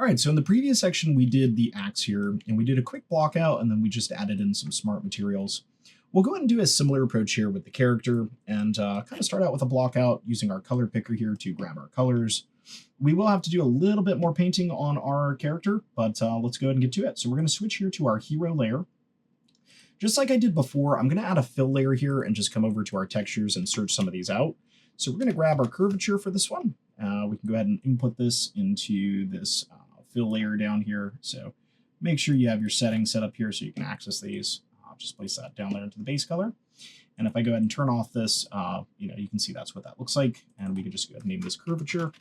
right, so in the previous section, we did the axe here, and we did a quick block out, and then we just added in some smart materials. We'll go ahead and do a similar approach here with the character, and kind of start out with a block out using our color picker here to grab our colors. We will have to do a little bit more painting on our character, but let's go ahead and get to it. So we're going to switch here to our hero layer. Just like I did before, I'm going to add a fill layer here and just come over to our textures and search some of these out. So we're going to grab our curvature for this one. We can go ahead and input this into this fill layer down here. So make sure you have your settings set up here so you can access these. I'll just place that down there into the base color. And if I go ahead and turn off this, you can see that's what that looks like. And we can just go ahead and name this curvature.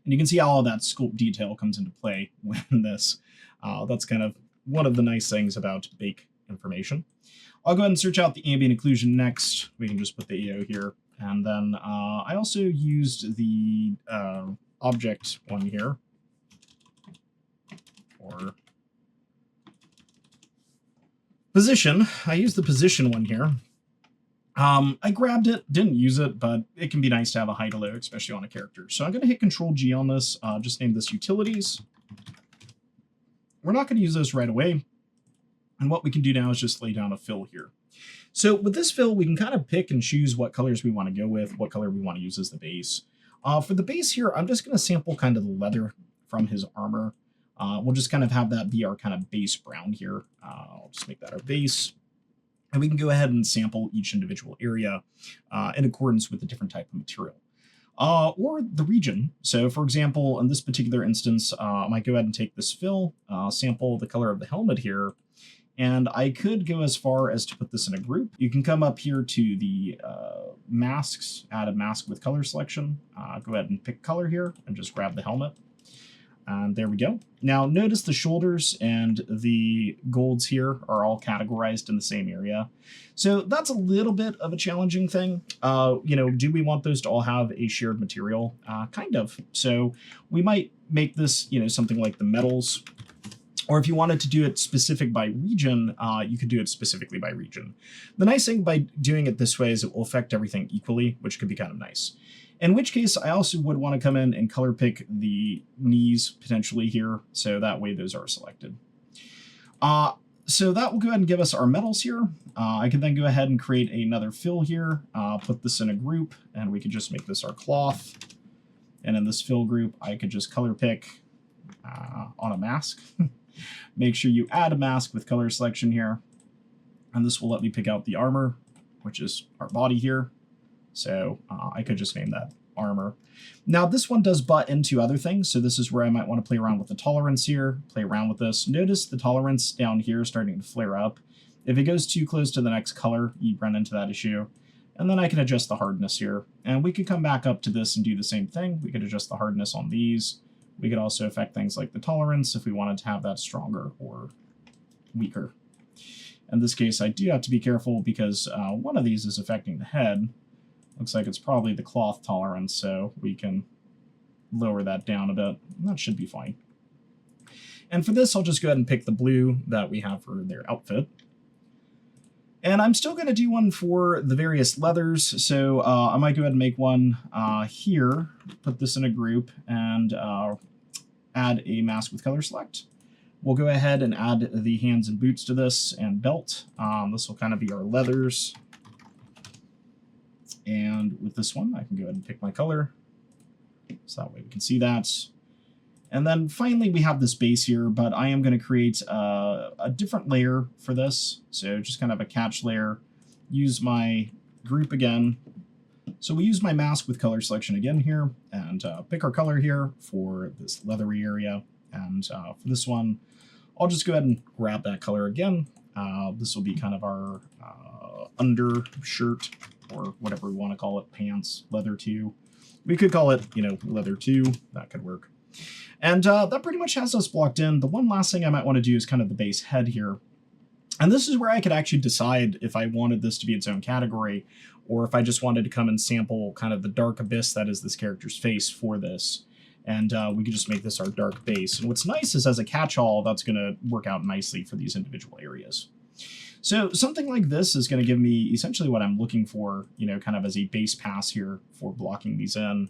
And you can see how all that sculpt detail comes into play when this. That's kind of one of the nice things about bake information. I'll go ahead and search out the ambient occlusion next. We can just put the EO here. And then I also used the object one here, or position. I used the position one here. I grabbed it, didn't use it, but it can be nice to have a high to low, especially on a character. So I'm going to hit Control-G on this, just name this Utilities. We're not going to use those right away. And what we can do now is just lay down a fill here. So with this fill, we can kind of pick and choose what colors we want to go with, what color we want to use as the base. For the base here, I'm just going to sample kind of the leather from his armor. We'll just kind of have that be our kind of base brown here. I'll just make that our base. And we can go ahead and sample each individual area in accordance with the different type of material. Or the region. So for example, in this particular instance, I might go ahead and take this fill, sample the color of the helmet here, and I could go as far as to put this in a group. You can come up here to the masks, add a mask with color selection, go ahead and pick color here, and just grab the helmet. And there we go. Now notice the shoulders and the golds here are all categorized in the same area. So that's a little bit of a challenging thing. Do we want those to all have a shared material? Kind of. So we might make this, something like the metals. Or if you wanted to do it specific by region, you could do it specifically by region. The nice thing by doing it this way is it will affect everything equally, which could be kind of nice. In which case, I also would want to come in and color pick the knees potentially here, so that way those are selected. So that will go ahead and give us our metals here. I can then go ahead and create another fill here, put this in a group, and we could just make this our cloth. And in this fill group, I could just color pick on a mask. Make sure you add a mask with color selection here. And this will let me pick out the armor, which is our body here. So I could just name that armor. Now this one does butt into other things. So this is where I might want to play around with the tolerance here, play around with this. Notice the tolerance down here starting to flare up. If it goes too close to the next color, you run into that issue. And then I can adjust the hardness here. And we could come back up to this and do the same thing. We could adjust the hardness on these. We could also affect things like the tolerance if we wanted to have that stronger or weaker. In this case, I do have to be careful because one of these is affecting the head. Looks like it's probably the cloth tolerance, so we can lower that down a bit. That should be fine. And for this, I'll just go ahead and pick the blue that we have for their outfit. And I'm still going to do one for the various leathers, so I might go ahead and make one here, put this in a group, and add a mask with color select. We'll go ahead and add the hands and boots to this, and belt. This will kind of be our leathers. And with this one, I can go ahead and pick my color, so that way we can see that. And then finally, we have this base here, but I am going to create a different layer for this. So just kind of a catch layer, use my group again. So we use my mask with color selection again here, and pick our color here for this leathery area. And for this one, I'll just go ahead and grab that color again. This will be kind of our undershirt, or whatever we want to call it, pants, leather 2. We could call it, leather 2. That could work. And that pretty much has us blocked in. The one last thing I might want to do is kind of the base head here. And this is where I could actually decide if I wanted this to be its own category, or if I just wanted to come and sample kind of the dark abyss that is this character's face for this. And we could just make this our dark base. And what's nice is as a catch-all, that's going to work out nicely for these individual areas. So something like this is going to give me essentially what I'm looking for, you know, kind of as a base pass here for blocking these in.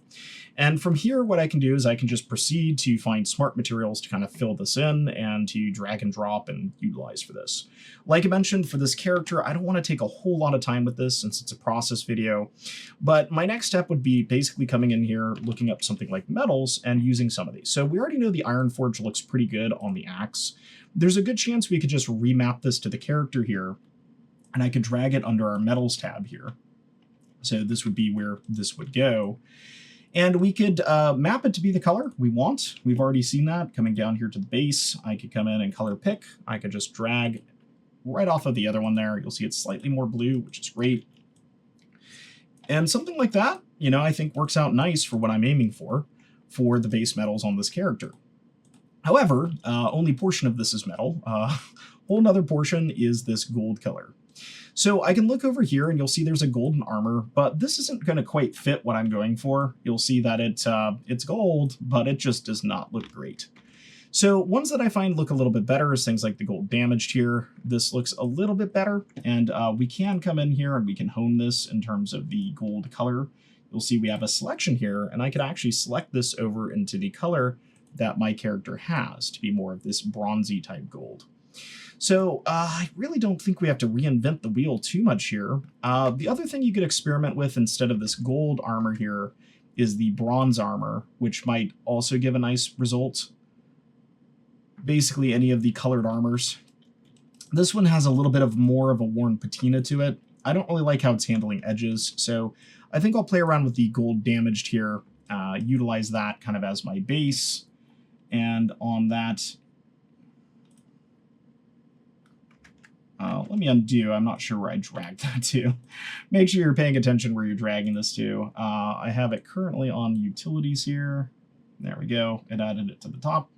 And from here, what I can do is I can just proceed to find smart materials to kind of fill this in and to drag and drop and utilize for this. Like I mentioned, for this character, I don't want to take a whole lot of time with this since it's a process video, but my next step would be basically coming in here, looking up something like metals and using some of these. So we already know the Iron Forge looks pretty good on the axe. There's a good chance we could just remap this to the character here, and I could drag it under our metals tab here. So this would be where this would go. And we could map it to be the color we want. We've already seen that coming down here to the base. I could come in and color pick. I could just drag right off of the other one there. You'll see it's slightly more blue, which is great. And something like that, you know, I think works out nice for what I'm aiming for the base metals on this character. However, only portion of this is metal. Whole nother portion is this gold color. So I can look over here and you'll see there's a golden armor, but this isn't going to quite fit what I'm going for. You'll see that it's gold, but it just does not look great. So ones that I find look a little bit better is things like the gold damaged here. This looks a little bit better, and we can come in here and we can hone this in terms of the gold color. You'll see we have a selection here, and I could actually select this over into the color that my character has to be more of this bronzy type gold. So I really don't think we have to reinvent the wheel too much here. The other thing you could experiment with instead of this gold armor here is the bronze armor, which might also give a nice result. Basically any of the colored armors. This one has a little bit of more of a worn patina to it. I don't really like how it's handling edges, so I think I'll play around with the gold damaged here, utilize that kind of as my base, and on that, let me undo. I'm not sure where I dragged that to. Make sure you're paying attention where you're dragging this to. I have it currently on utilities here. There we go. It added it to the top.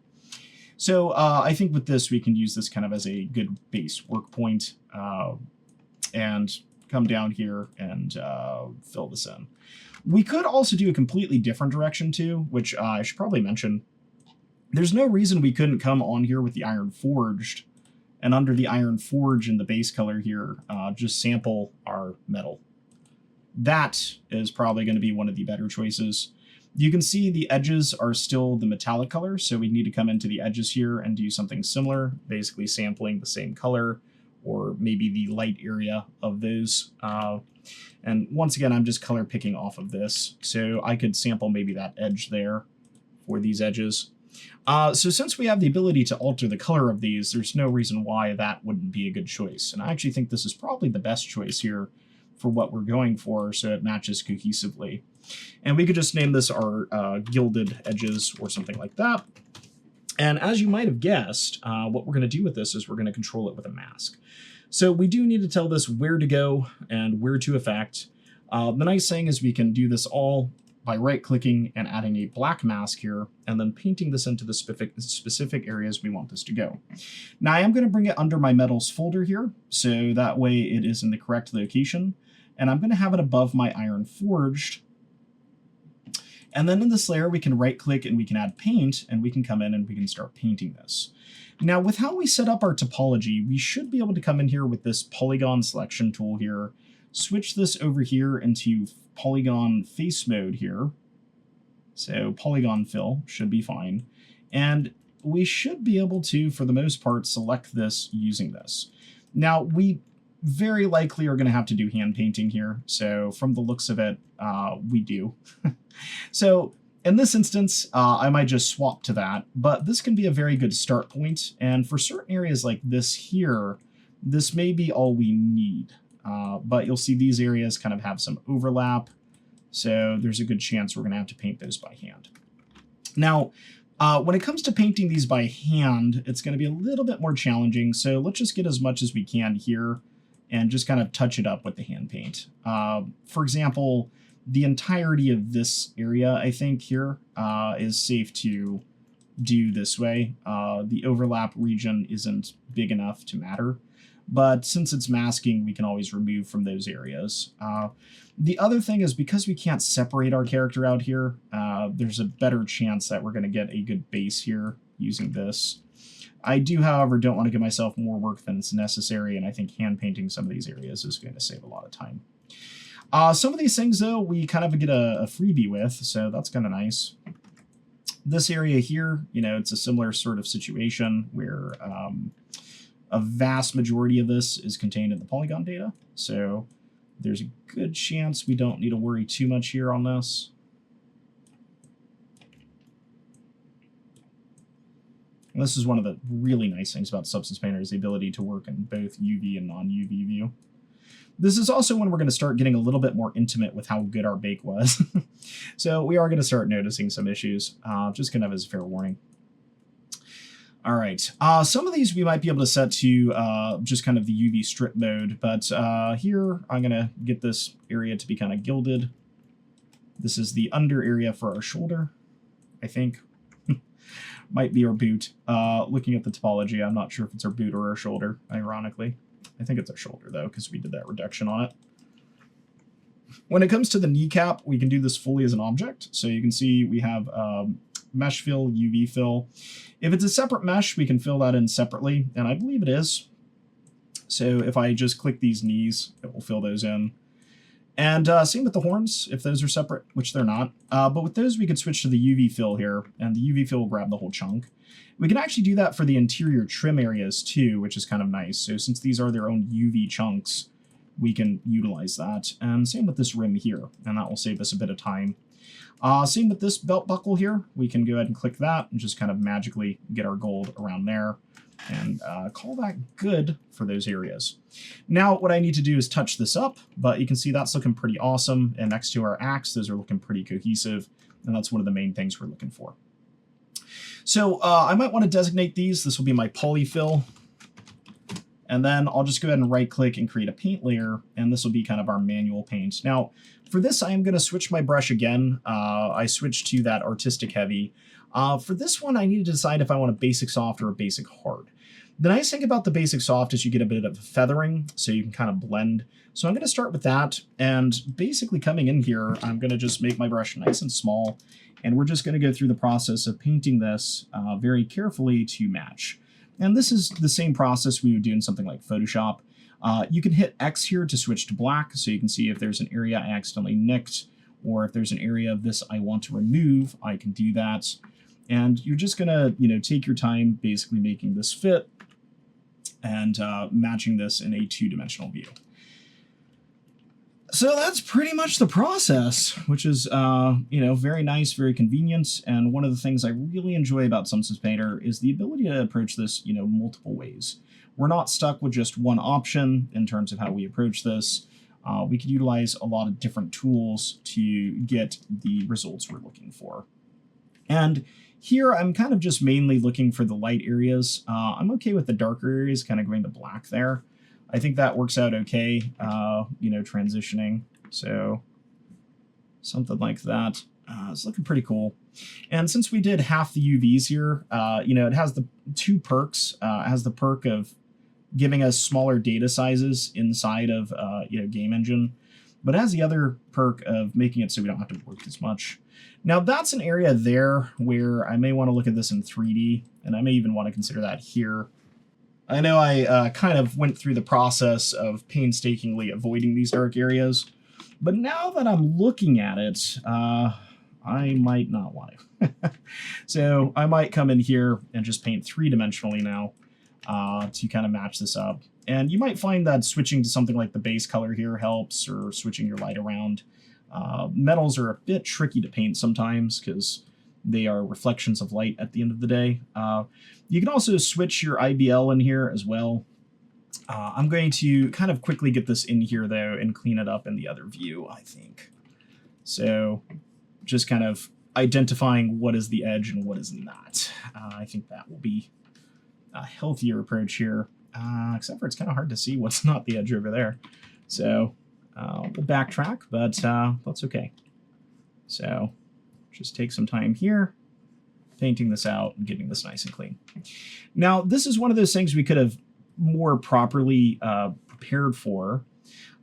So I think with this, we can use this kind of as a good base work point and come down here and fill this in. We could also do a completely different direction too, which I should probably mention. There's no reason we couldn't come on here with the Iron Forged, and under the Iron Forge in the base color here, just sample our metal. That is probably going to be one of the better choices. You can see the edges are still the metallic color, so we need to come into the edges here and do something similar, basically sampling the same color, or maybe the light area of those. And once again, I'm just color picking off of this, so I could sample maybe that edge there for these edges. So since we have the ability to alter the color of these, there's no reason why that wouldn't be a good choice. And I actually think this is probably the best choice here for what we're going for, so it matches cohesively. And we could just name this our gilded edges or something like that. And as you might have guessed, what we're going to do with this is we're going to control it with a mask. So we do need to tell this where to go and where to affect. The nice thing is we can do this all by right-clicking and adding a black mask here, and then painting this into the specific areas we want this to go. Now I am going to bring it under my metals folder here, so that way it is in the correct location, and I'm going to have it above my Iron Forged. And then in this layer, we can right-click and we can add paint, and we can come in and we can start painting this. Now, with how we set up our topology, we should be able to come in here with this polygon selection tool here, switch this over here into polygon face mode here. So polygon fill should be fine. And we should be able to, for the most part, select this using this. Now, we very likely are going to have to do hand painting here. So from the looks of it, we do. So in this instance, I might just swap to that, but this can be a very good start point. And for certain areas like this here, this may be all we need. But you'll see these areas kind of have some overlap. So there's a good chance we're going to have to paint those by hand. Now, when it comes to painting these by hand, it's going to be a little bit more challenging. So let's just get as much as we can here and just kind of touch it up with the hand paint. For example, the entirety of this area, I think here, is safe to do this way. The overlap region isn't big enough to matter. But since it's masking, we can always remove from those areas. The other thing is because we can't separate our character out here, there's a better chance that we're going to get a good base here using this. I do, however, don't want to give myself more work than is necessary, and I think hand painting some of these areas is going to save a lot of time. Some of these things, though, we kind of get a freebie with, so that's kind of nice. This area here, you know, it's a similar sort of situation where a vast majority of this is contained in the polygon data, so there's a good chance we don't need to worry too much here on this. And this is one of the really nice things about Substance Painter is the ability to work in both UV and non-UV view. This is also when we're going to start getting a little bit more intimate with how good our bake was. So we are going to start noticing some issues, just kind of as a fair warning. All right, some of these we might be able to set to just kind of the UV strip mode, but here I'm going to get this area to be kind of gilded. This is the under area for our shoulder, I think. Might be our boot. Looking at the topology, I'm not sure if it's our boot or our shoulder, ironically. I think it's our shoulder, though, because we did that reduction on it. When it comes to the kneecap, we can do this fully as an object. So you can see we have mesh fill, UV fill. If it's a separate mesh, we can fill that in separately, and I believe it is. So if I just click these knees, it will fill those in. And same with the horns, if those are separate, which they're not. But with those, we could switch to the UV fill here, and the UV fill will grab the whole chunk. We can actually do that for the interior trim areas too, which is kind of nice. So since these are their own UV chunks, we can utilize that. And same with this rim here, and that will save us a bit of time. Same with this belt buckle here. We can go ahead and click that and just kind of magically get our gold around there and call that good for those areas. Now what I need to do is touch this up, but you can see that's looking pretty awesome. And next to our axe, those are looking pretty cohesive. And that's one of the main things we're looking for. So I might want to designate these. This will be my polyfill. And then I'll just go ahead and right click and create a paint layer. And this will be kind of our manual paint. Now for this, I am going to switch my brush again. I switched to that artistic heavy. For this one, I need to decide if I want a basic soft or a basic hard. The nice thing about the basic soft is you get a bit of feathering, so you can kind of blend. So I'm going to start with that, and basically coming in here, I'm going to just make my brush nice and small, and we're just going to go through the process of painting this very carefully to match. And this is the same process we would do in something like Photoshop. You can hit X here to switch to black, so you can see if there's an area I accidentally nicked, or if there's an area of this I want to remove, I can do that. And you're just going to, you know, take your time basically making this fit and matching this in a two-dimensional view. So that's pretty much the process, which is, you know, very nice, very convenient. And one of the things I really enjoy about Substance Painter is the ability to approach this, you know, multiple ways. We're not stuck with just one option in terms of how we approach this. We could utilize a lot of different tools to get the results we're looking for. And here, I'm kind of just mainly looking for the light areas. I'm okay with the darker areas, kind of going to black there. I think that works out okay, you know, transitioning. So something like that. It's looking pretty cool. And since we did half the UVs here, you know, it has the two perks. It has the perk of giving us smaller data sizes inside of, you know, Game Engine. But it has the other perk of making it so we don't have to work as much. Now that's an area there where I may want to look at this in 3D, and I may even want to consider that here. I know I kind of went through the process of painstakingly avoiding these dark areas, but now that I'm looking at it, I might not want to. So I might come in here and just paint three-dimensionally now to kind of match this up. And you might find that switching to something like the base color here helps, or switching your light around. Metals are a bit tricky to paint sometimes because they are reflections of light at the end of the day. You can also switch your IBL in here as well. I'm going to kind of quickly get this in here, though, and clean it up in the other view, I think. So just kind of identifying what is the edge and what is not. I think that will be a healthier approach here, except for it's kind of hard to see what's not the edge over there. So we'll backtrack, but that's okay. So just take some time here, painting this out and getting this nice and clean. Now, this is one of those things we could have more properly prepared for.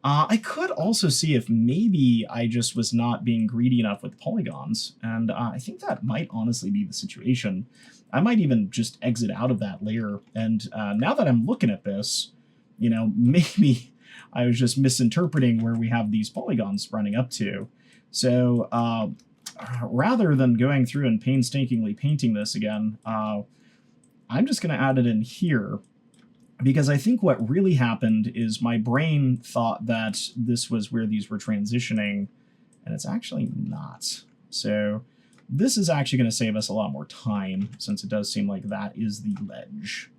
I could also see if maybe I just was not being greedy enough with polygons, and I think that might honestly be the situation. I might even just exit out of that layer, and now that I'm looking at this, you know, maybe I was just misinterpreting where we have these polygons running up to. So rather than going through and painstakingly painting this again, I'm just going to add it in here, because I think what really happened is my brain thought that this was where these were transitioning, and it's actually not. So this is actually going to save us a lot more time, since it does seem like that is the ledge.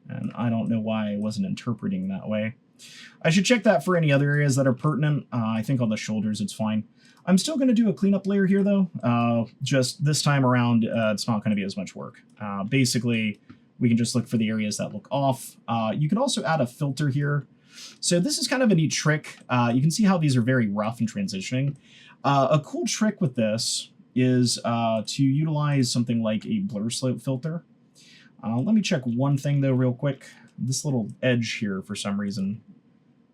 And I don't know why I wasn't interpreting that way. I should check that for any other areas that are pertinent. I think on the shoulders it's fine. I'm still going to do a cleanup layer here, though. Just this time around, it's not going to be as much work. Basically, we can just look for the areas that look off. You can also add a filter here. So this is kind of a neat trick. You can see how these are very rough and transitioning. A cool trick with this is to utilize something like a blur slope filter. Let me check one thing, though, real quick. This little edge here, for some reason,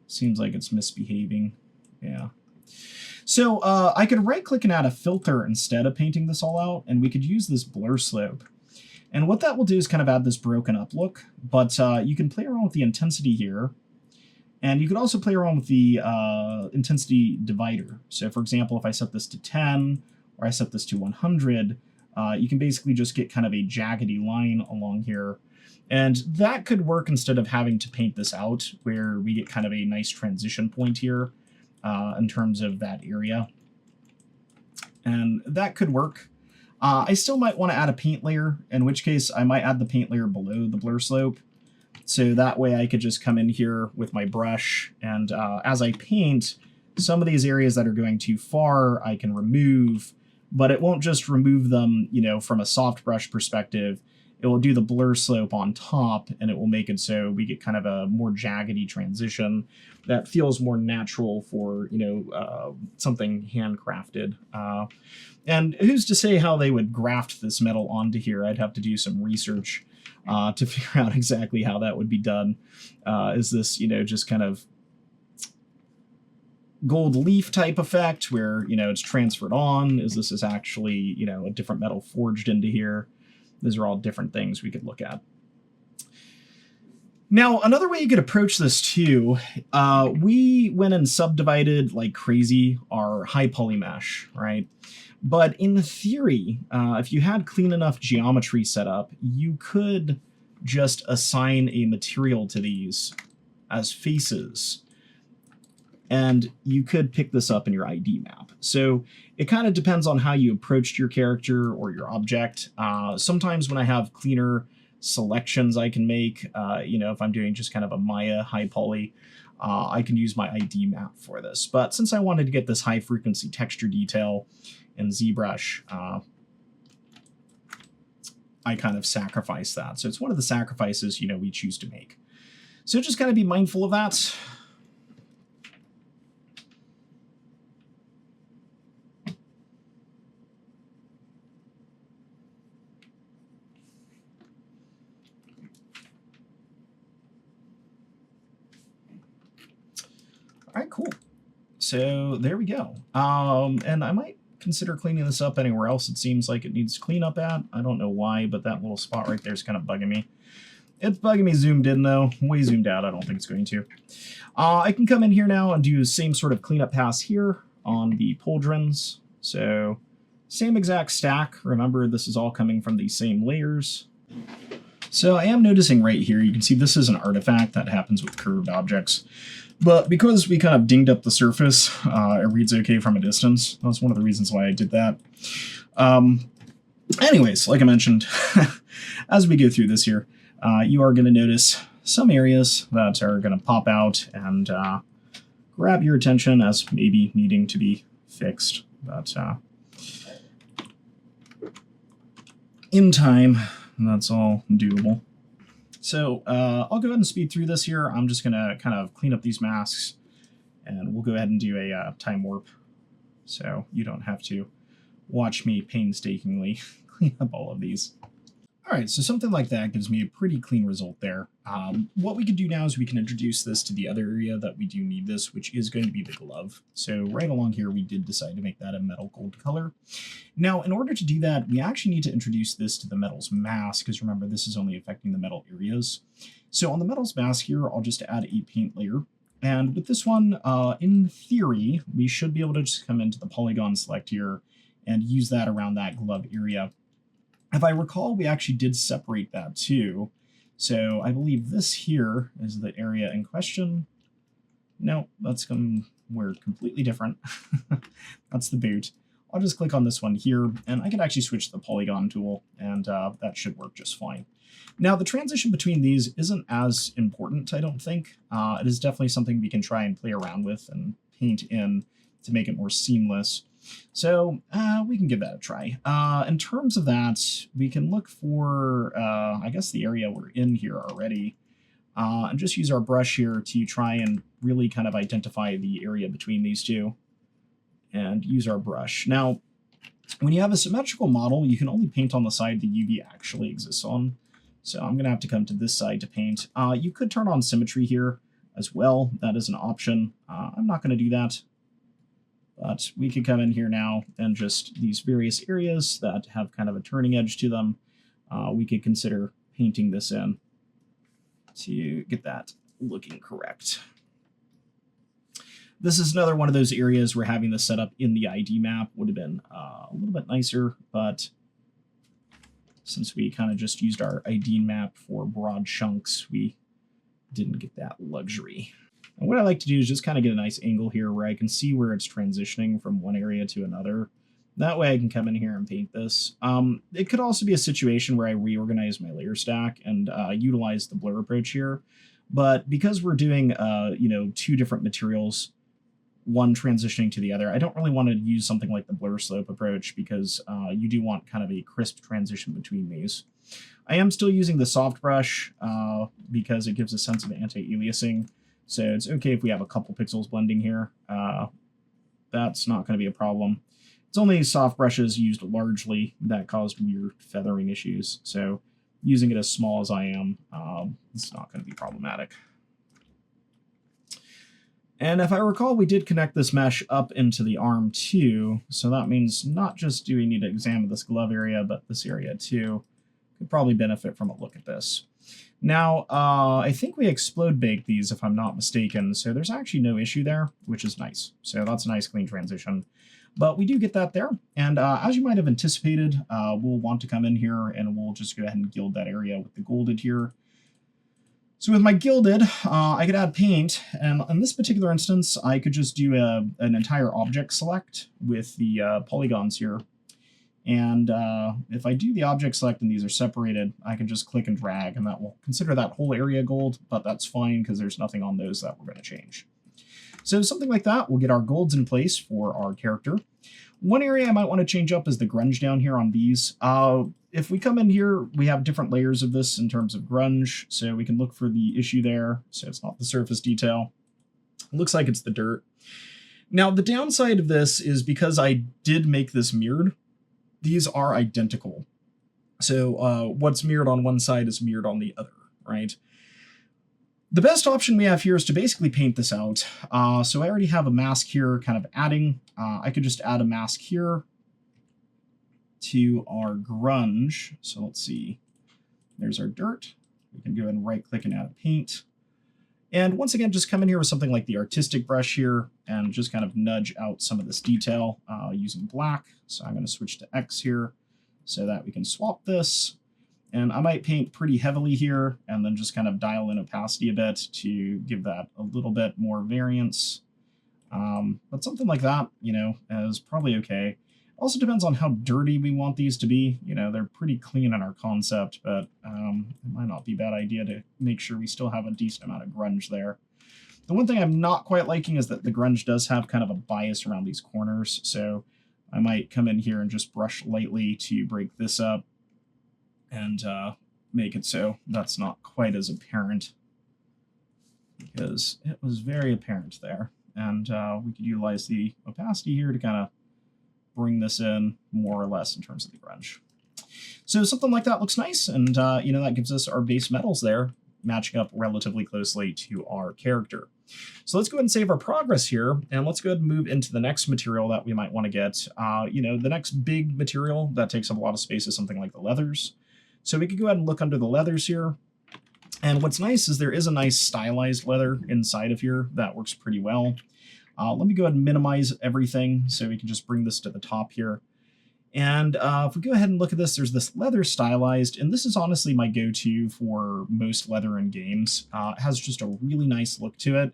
seems like it's misbehaving. Yeah. So I could right-click and add a filter instead of painting this all out, and we could use this blur slope. And what that will do is kind of add this broken up look, but you can play around with the intensity here, and you can also play around with the intensity divider. So for example, if I set this to 10, or I set this to 100, you can basically just get kind of a jaggedy line along here. And that could work instead of having to paint this out, where we get kind of a nice transition point here in terms of that area. And that could work. I still might want to add a paint layer, in which case I might add the paint layer below the blur slope. So that way I could just come in here with my brush, and as I paint, some of these areas that are going too far I can remove, but it won't just remove them, you know, from a soft brush perspective. It will do the blur slope on top, and it will make it so we get kind of a more jaggedy transition that feels more natural for, you know, something handcrafted. And who's to say how they would graft this metal onto here? I'd have to do some research to figure out exactly how that would be done. Is this, you know, just kind of gold leaf type effect where, you know, it's transferred on? Is this actually, you know, a different metal forged into here? These are all different things we could look at. Now, another way you could approach this too, we went and subdivided like crazy our high poly mesh, right? But in theory, if you had clean enough geometry set up, you could just assign a material to these as faces, and you could pick this up in your ID map. So it kind of depends on how you approached your character or your object. Sometimes when I have cleaner selections I can make, you know, if I'm doing just kind of a Maya high poly, I can use my ID map for this. But since I wanted to get this high frequency texture detail in ZBrush, I kind of sacrifice that. So it's one of the sacrifices, you know, we choose to make. So just kind of be mindful of that. All right, cool. So there we go. And I might consider cleaning this up anywhere else it seems like it needs cleanup at. I don't know why, but that little spot right there is kind of bugging me. It's bugging me zoomed in, though. Way zoomed out, I don't think it's going to. I can come in here now and do the same sort of cleanup pass here on the pauldrons. So same exact stack. Remember, this is all coming from these same layers. So I am noticing right here, you can see this is an artifact that happens with curved objects. But because we kind of dinged up the surface, it reads okay from a distance. That's one of the reasons why I did that. Anyways, like I mentioned, as we go through this here, you are going to notice some areas that are going to pop out and grab your attention as maybe needing to be fixed. But in time, that's all doable. So I'll go ahead and speed through this here. I'm just going to kind of clean up these masks, and we'll go ahead and do a time warp, so you don't have to watch me painstakingly clean up all of these. All right, so something like that gives me a pretty clean result there. What we could do now is we can introduce this to the other area that we do need this, which is going to be the glove. So right along here, we did decide to make that a metal gold color. Now, in order to do that, we actually need to introduce this to the metal's mass, because remember, this is only affecting the metal areas. So on the metal's mass here, I'll just add a paint layer. And with this one, in theory, we should be able to just come into the polygon select here and use that around that glove area. If I recall, we actually did separate that too. So I believe this here is the area in question. No, that's we're completely different. That's the boot. I'll just click on this one here, and I can actually switch to the polygon tool, and that should work just fine. Now, the transition between these isn't as important, I don't think. It is definitely something we can try and play around with and paint in to make it more seamless. So we can give that a try. In terms of that, we can look for, I guess, the area we're in here already, and just use our brush here to try and really kind of identify the area between these two, and use our brush. Now, when you have a symmetrical model, you can only paint on the side the UV actually exists on. So I'm going to have to come to this side to paint. You could turn on symmetry here as well. That is an option. I'm not going to do that. But we could come in here now and just these various areas that have kind of a turning edge to them, we could consider painting this in to get that looking correct. This is another one of those areas where having this set up in the ID map would have been a little bit nicer, but since we kind of just used our ID map for broad chunks, we didn't get that luxury. And what I like to do is just kind of get a nice angle here where I can see where it's transitioning from one area to another. That way I can come in here and paint this. It could also be a situation where I reorganize my layer stack and utilize the blur approach here. But because we're doing, two different materials, one transitioning to the other, I don't really want to use something like the blur slope approach because you do want kind of a crisp transition between these. I am still using the soft brush because it gives a sense of anti-aliasing. So it's okay if we have a couple pixels blending here. That's not going to be a problem. It's only soft brushes used largely that caused weird feathering issues. So using it as small as I am, it's not going to be problematic. And if I recall, we did connect this mesh up into the arm too. So that means not just do we need to examine this glove area, but this area too. Could probably benefit from a look at this. Now, I think we explode baked these, if I'm not mistaken, so there's actually no issue there, which is nice. So that's a nice clean transition. But we do get that there, and as you might have anticipated, we'll want to come in here and we'll just go ahead and gild that area with the golded here. So with my gilded, I could add paint, and in this particular instance, I could just do an entire object select with the polygons here. And if I do the object select and these are separated, I can just click and drag, and that will consider that whole area gold, but that's fine because there's nothing on those that we're going to change. So something like that, we'll get our golds in place for our character. One area I might want to change up is the grunge down here on these. If we come in here, we have different layers of this in terms of grunge, so we can look for the issue there. So it's not the surface detail. It looks like it's the dirt. Now, the downside of this is because I did make this mirrored, these are identical. So what's mirrored on one side is mirrored on the other, right? The best option we have here is to basically paint this out. So I already have a mask here kind of adding. I could just add a mask here to our grunge. So let's see. There's our dirt. We can go ahead and right click and add a paint. And once again, just come in here with something like the artistic brush here and just kind of nudge out some of this detail using black. So I'm going to switch to X here so that we can swap this. And I might paint pretty heavily here and then just kind of dial in opacity a bit to give that a little bit more variance. But something like that, is probably okay. Also depends on how dirty we want these to be. They're pretty clean in our concept, but it might not be a bad idea to make sure we still have a decent amount of grunge there. The one thing I'm not quite liking is that the grunge does have kind of a bias around these corners, so I might come in here and just brush lightly to break this up and make it so that's not quite as apparent, because it was very apparent there. And we could utilize the opacity here to kind of bring this in more or less in terms of the grunge. So something like that looks nice, and you know, that gives us our base metals there, matching up relatively closely to our character. So let's go ahead and save our progress here, and let's go ahead and move into the next material that we might want to get. You know, the next big material that takes up a lot of space is something like the leathers. So we could go ahead and look under the leathers here. And what's nice is there is a nice stylized leather inside of here that works pretty well. Let me go ahead and minimize everything so we can just bring this to the top here. And if we go ahead and look at this, there's this leather stylized, and this is honestly my go-to for most leather in games. It has just a really nice look to it.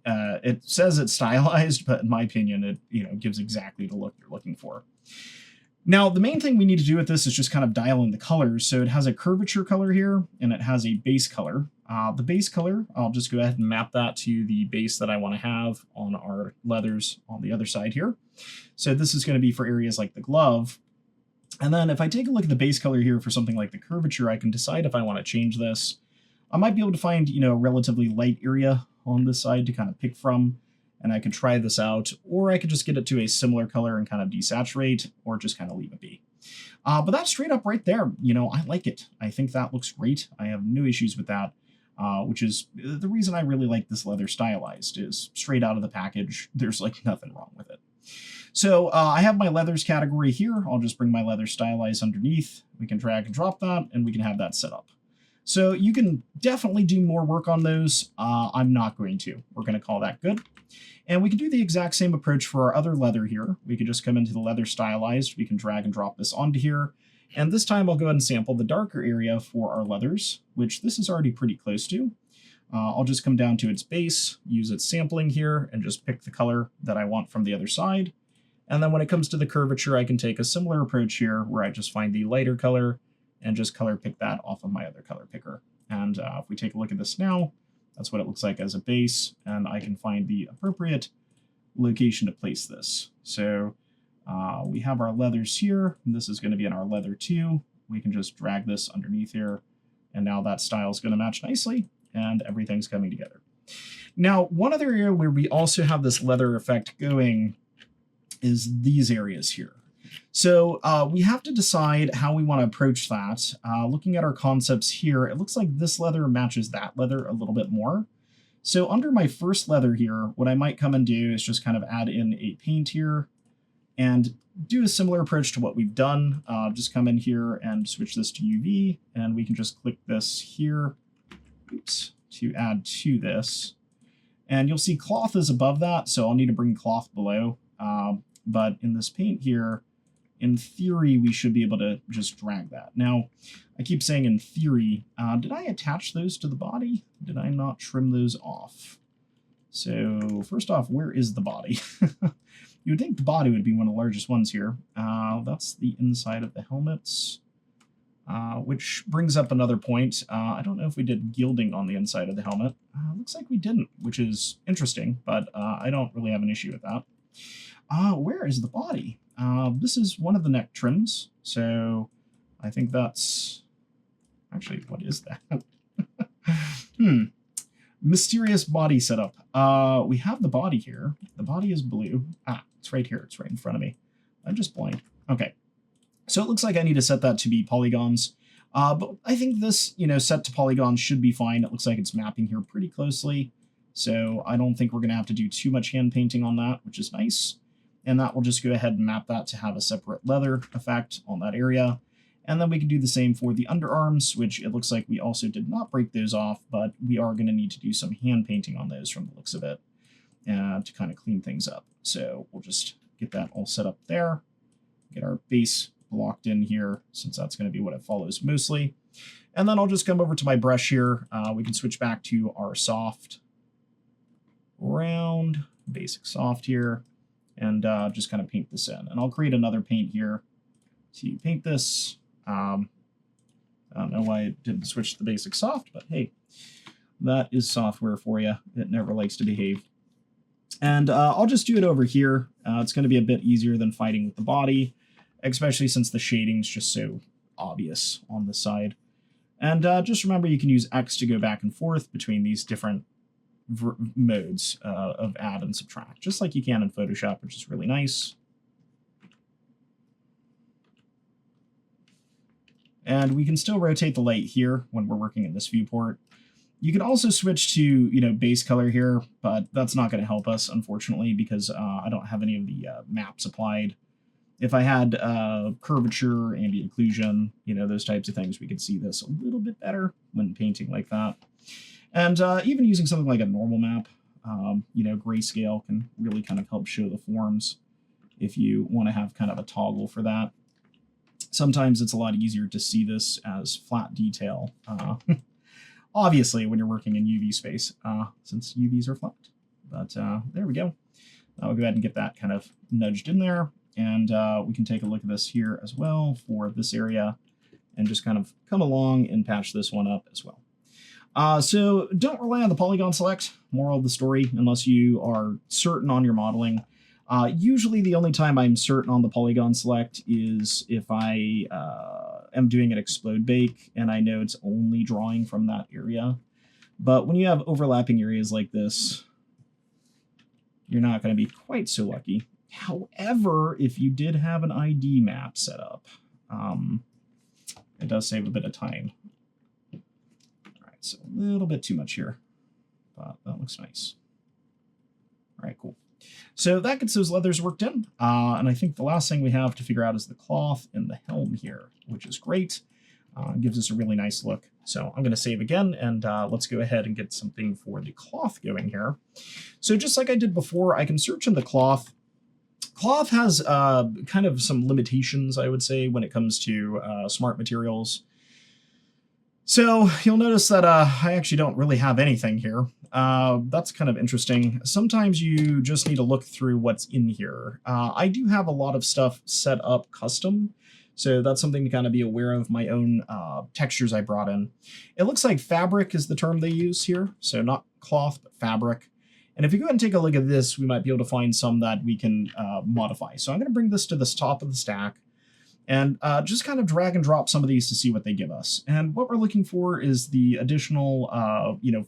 It says it's stylized, but in my opinion, it gives exactly the look you're looking for. Now, the main thing we need to do with this is just kind of dial in the colors. So it has a curvature color here, and it has a base color. The base color, I'll just go ahead and map that to the base that I want to have on our leathers on the other side here. So this is going to be for areas like the glove. And then if I take a look at the base color here for something like the curvature, I can decide if I want to change this. I might be able to find, a relatively light area on this side to kind of pick from, and I could try this out, or I could just get it to a similar color and kind of desaturate, or just kind of leave it be. But that's straight up right there. I like it. I think that looks great. I have no issues with that, which is the reason I really like this leather stylized, is straight out of the package. There's like nothing wrong with it. So I have my leathers category here. I'll just bring my leather stylized underneath. We can drag and drop that, and we can have that set up. So you can definitely do more work on those. I'm not going to. We're going to call that good. And we can do the exact same approach for our other leather here. We could just come into the leather stylized. We can drag and drop this onto here. And this time I'll go ahead and sample the darker area for our leathers, which this is already pretty close to. I'll just come down to its base, use its sampling here, and just pick the color that I want from the other side. And then when it comes to the curvature, I can take a similar approach here where I just find the lighter color and just color pick that off of my other color picker. And if we take a look at this now, that's what it looks like as a base, and I can find the appropriate location to place this. So we have our leathers here, and this is going to be in our leather 2. We can just drag this underneath here, and now that style is going to match nicely, and everything's coming together. Now, one other area where we also have this leather effect going is these areas here. So we have to decide how we want to approach that. Looking at our concepts here, it looks like this leather matches that leather a little bit more. So under my first leather here, what I might come and do is just kind of add in a paint here and do a similar approach to what we've done. Just come in here and switch this to UV, and we can just click this here, to add to this. And you'll see cloth is above that, so I'll need to bring cloth below. But in this paint here, in theory, we should be able to just drag that. Now, I keep saying in theory, did I attach those to the body? Did I not trim those off? So first off, where is the body? You would think the body would be one of the largest ones here. That's the inside of the helmets, which brings up another point. I don't know if we did gilding on the inside of the helmet. Looks like we didn't, which is interesting, but I don't really have an issue with that. Where is the body? This is one of the neck trims, so I think that's... Actually, what is that? Mysterious body setup. We have the body here. The body is blue. It's right here. It's right in front of me. I'm just blind. Okay. So it looks like I need to set that to be polygons. But I think this, set to polygons should be fine. It looks like it's mapping here pretty closely. So I don't think we're going to have to do too much hand painting on that, which is nice. And that will just go ahead and map that to have a separate leather effect on that area. And then we can do the same for the underarms, which it looks like we also did not break those off, but we are going to need to do some hand painting on those from the looks of it to kind of clean things up. So we'll just get that all set up there, get our base blocked in here, since that's going to be what it follows mostly. And then I'll just come over to my brush here. We can switch back to our soft, round, basic soft here, and just kind of paint this in. And I'll create another paint here to paint this. I don't know why it didn't switch to the basic soft, but hey, that is software for you. It never likes to behave. And I'll just do it over here. It's going to be a bit easier than fighting with the body, especially since the shading's just so obvious on the side. And just remember, you can use X to go back and forth between these different modes of add and subtract, just like you can in Photoshop, which is really nice. And we can still rotate the light here when we're working in this viewport. You can also switch to, base color here, but that's not going to help us, unfortunately, because I don't have any of the maps applied. If I had curvature, ambient occlusion, those types of things, we could see this a little bit better when painting like that. And even using something like a normal map, grayscale can really kind of help show the forms if you want to have kind of a toggle for that. Sometimes it's a lot easier to see this as flat detail. Obviously, when you're working in UV space, since UVs are flat. But there we go. I'll go ahead and get that kind of nudged in there. And we can take a look at this here as well for this area and just kind of come along and patch this one up as well. So don't rely on the polygon select, moral of the story, unless you are certain on your modeling. Usually the only time I'm certain on the polygon select is if I am doing an explode bake and I know it's only drawing from that area. But when you have overlapping areas like this, you're not going to be quite so lucky. However, if you did have an ID map set up, it does save a bit of time. All right, so a little bit too much here, but that looks nice. All right, cool. So that gets those leathers worked in. And I think the last thing we have to figure out is the cloth and the helm here, which is great. Gives us a really nice look. So I'm going to save again, and let's go ahead and get something for the cloth going here. So just like I did before, I can search in the cloth. Cloth has kind of some limitations, I would say, when it comes to smart materials. So you'll notice that I actually don't really have anything here. That's kind of interesting. Sometimes you just need to look through what's in here. I do have a lot of stuff set up custom, so that's something to kind of be aware of, my own textures I brought in. It looks like fabric is the term they use here, so not cloth, but fabric. And if you go ahead and take a look at this, we might be able to find some that we can modify. So I'm going to bring this to the top of the stack and just kind of drag and drop some of these to see what they give us. And what we're looking for is the additional,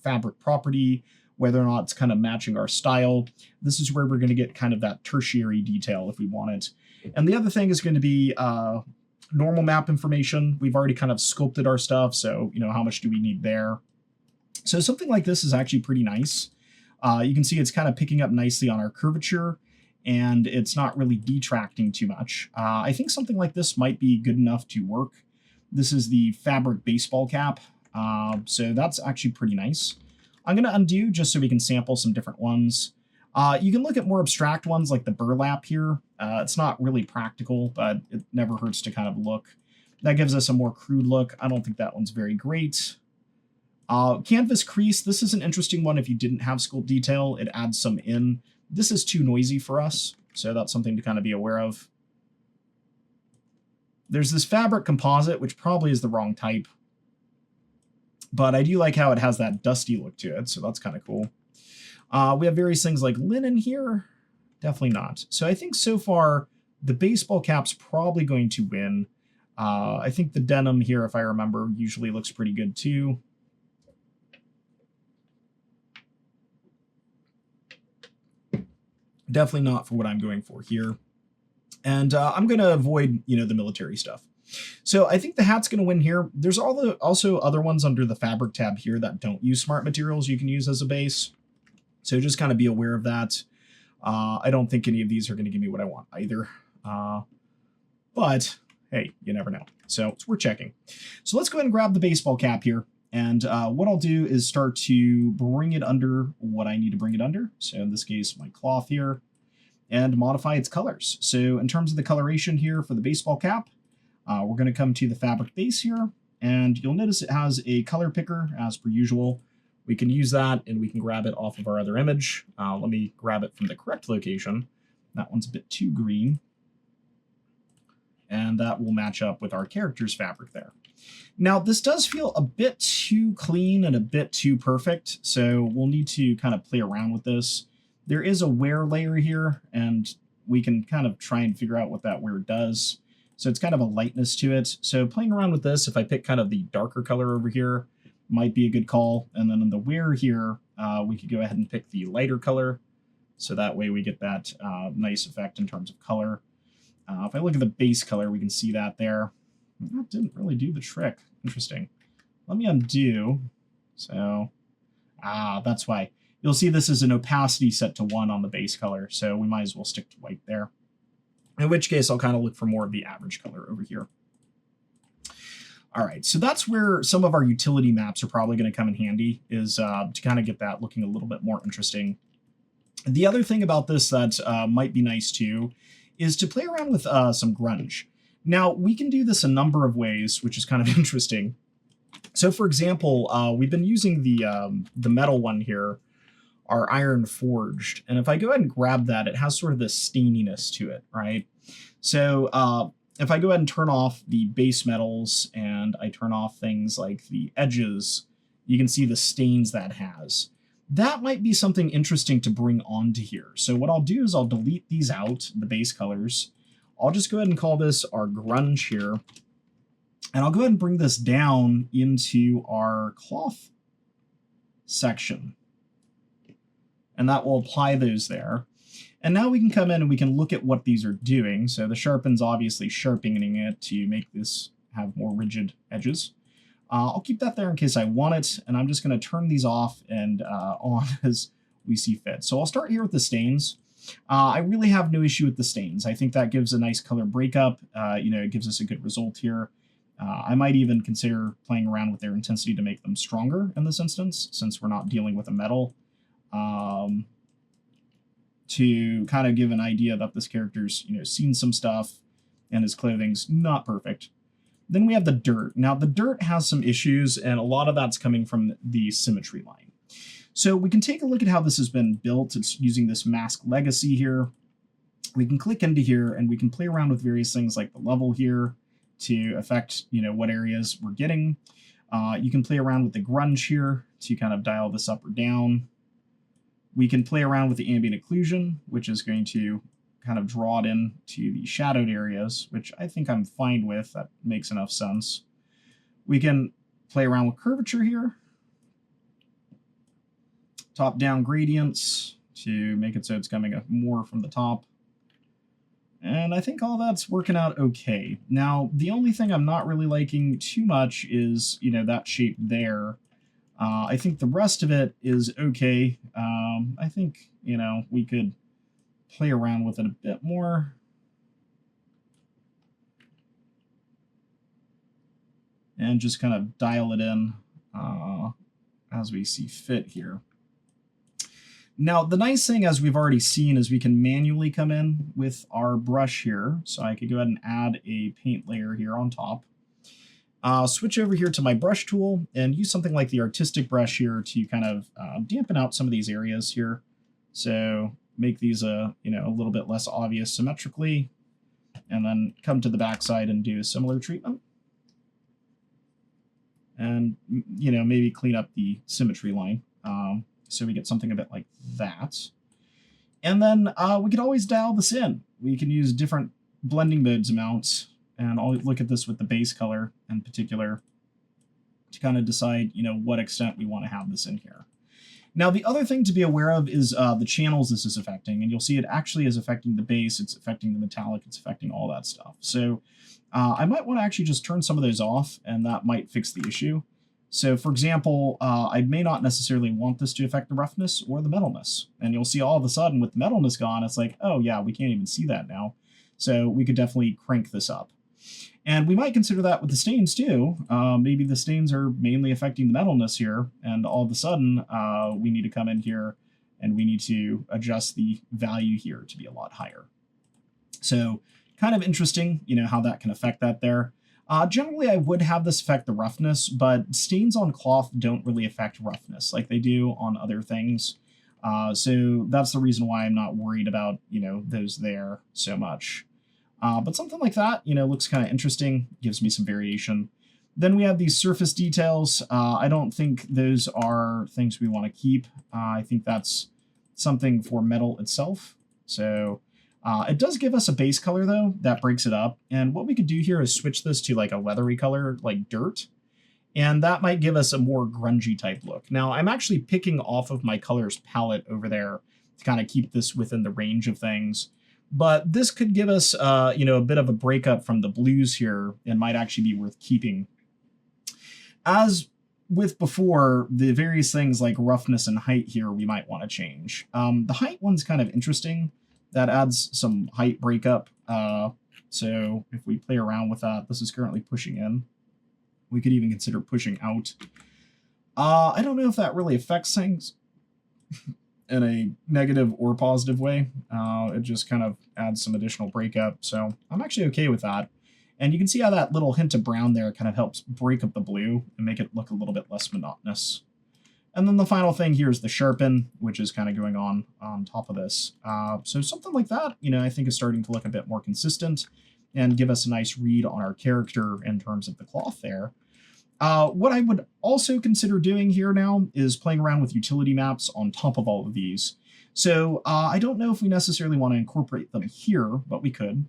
fabric property, whether or not it's kind of matching our style. This is where we're going to get kind of that tertiary detail if we want it. And the other thing is going to be normal map information. We've already kind of sculpted our stuff, so, how much do we need there? So something like this is actually pretty nice. You can see it's kind of picking up nicely on our curvature, and it's not really detracting too much. I think something like this might be good enough to work. This is the fabric baseball cap, so that's actually pretty nice. I'm going to undo just so we can sample some different ones. You can look at more abstract ones like the burlap here. It's not really practical, but it never hurts to kind of look. That gives us a more crude look. I don't think that one's very great. Canvas crease, this is an interesting one if you didn't have sculpt detail. It adds some in. This is too noisy for us, so that's something to kind of be aware of. There's this fabric composite, which probably is the wrong type. But I do like how it has that dusty look to it, so that's kind of cool. We have various things like linen here. Definitely not. So I think so far, the baseball cap's probably going to win. I think the denim here, if I remember, usually looks pretty good too. Definitely not for what I'm going for here. And I'm going to avoid, the military stuff. So I think the hat's going to win here. There's also other ones under the fabric tab here that don't use smart materials you can use as a base. So just kind of be aware of that. I don't think any of these are going to give me what I want either. But hey, you never know. So we're checking. So let's go ahead and grab the baseball cap here. And what I'll do is start to bring it under what I need to bring it under. So in this case, my cloth here, and modify its colors. So in terms of the coloration here for the baseball cap, we're going to come to the fabric base here, and you'll notice it has a color picker as per usual. We can use that, and we can grab it off of our other image. Let me grab it from the correct location. That one's a bit too green. And that will match up with our character's fabric there. Now, this does feel a bit too clean and a bit too perfect, so we'll need to kind of play around with this. There is a wear layer here, and we can kind of try and figure out what that wear does. So it's kind of a lightness to it. So playing around with this, if I pick kind of the darker color over here, might be a good call. And then in the wear here, we could go ahead and pick the lighter color. So that way we get that nice effect in terms of color. If I look at the base color, we can see that there. That didn't really do the trick. Interesting. Let me undo. So, that's why. You'll see this is an opacity set to 1 on the base color, so we might as well stick to white there. In which case, I'll kind of look for more of the average color over here. All right, so that's where some of our utility maps are probably going to come in handy, is to kind of get that looking a little bit more interesting. The other thing about this that might be nice too is to play around with some grunge. Now, we can do this a number of ways, which is kind of interesting. So, for example, we've been using the metal one here, our iron forged. And if I go ahead and grab that, it has sort of this staininess to it, right? So if I go ahead and turn off the base metals and I turn off things like the edges, you can see the stains that has. That might be something interesting to bring onto here. So what I'll do is I'll delete these out, the base colors. I'll just go ahead and call this our grunge here. And I'll go ahead and bring this down into our cloth section. And that will apply those there. And now we can come in and we can look at what these are doing. So the sharpen's obviously sharpening it to make this have more rigid edges. I'll keep that there in case I want it. And I'm just going to turn these off and on as we see fit. So I'll start here with the stains. I really have no issue with the stains. I think that gives a nice color breakup. It gives us a good result here. I might even consider playing around with their intensity to make them stronger in this instance, since we're not dealing with a metal. To kind of give an idea that this character's, seen some stuff and his clothing's not perfect. Then we have the dirt. Now, the dirt has some issues, and a lot of that's coming from the symmetry line. So we can take a look at how this has been built. It's using this mask legacy here. We can click into here, and we can play around with various things like the level here to affect, what areas we're getting. You can play around with the grunge here to kind of dial this up or down. We can play around with the ambient occlusion, which is going to kind of draw it in to the shadowed areas, which I think I'm fine with. That makes enough sense. We can play around with curvature here. Top-down gradients to make it so it's coming up more from the top. And I think all that's working out okay. Now, the only thing I'm not really liking too much is, that shape there. I think the rest of it is okay. I think, we could play around with it a bit more. And just kind of dial it in as we see fit here. Now, the nice thing, as we've already seen, is we can manually come in with our brush here. So I could go ahead and add a paint layer here on top. Switch over here to my brush tool and use something like the artistic brush here to kind of dampen out some of these areas here. So make these a little bit less obvious symmetrically, and then come to the backside and do a similar treatment. And maybe clean up the symmetry line so we get something a bit like that. And then we could always dial this in. We can use different blending modes amounts. And I'll look at this with the base color in particular to kind of decide, what extent we want to have this in here. Now, the other thing to be aware of is the channels this is affecting. And you'll see it actually is affecting the base. It's affecting the metallic. It's affecting all that stuff. So I might want to actually just turn some of those off, and that might fix the issue. So, for example, I may not necessarily want this to affect the roughness or the metalness. And you'll see all of a sudden with the metalness gone, it's like, oh, yeah, we can't even see that now. So we could definitely crank this up. And we might consider that with the stains too. Maybe the stains are mainly affecting the metalness here, and all of a sudden we need to come in here and we need to adjust the value here to be a lot higher. So kind of interesting, how that can affect that there. Generally, I would have this affect the roughness, but stains on cloth don't really affect roughness like they do on other things. So that's the reason why I'm not worried about, those there so much. But something like that, looks kind of interesting, gives me some variation. Then we have these surface details. I don't think those are things we want to keep. I think that's something for metal itself. So it does give us a base color, though, that breaks it up. And what we could do here is switch this to like a leathery color, like dirt. And that might give us a more grungy type look. Now, I'm actually picking off of my colors palette over there to kind of keep this within the range of things. But this could give us, you know, a bit of a breakup from the blues here and might actually be worth keeping. As with before, the various things like roughness and height here we might want to change. The height one's kind of interesting. That adds some height breakup. So if we play around with that, this is currently pushing in. We could even consider pushing out. I don't know if that really affects things in a negative or positive way. It just kind of adds some additional breakup. So I'm actually okay with that. And you can see how that little hint of brown there kind of helps break up the blue and make it look a little bit less monotonous. And then the final thing here is the sharpen, which is kind of going on top of this. So something like that, you know, I think is starting to look a bit more consistent and give us a nice read on our character in terms of the cloth there. What I would also consider doing here now is playing around with utility maps on top of all of these. So I don't know if we necessarily want to incorporate them here, but we could.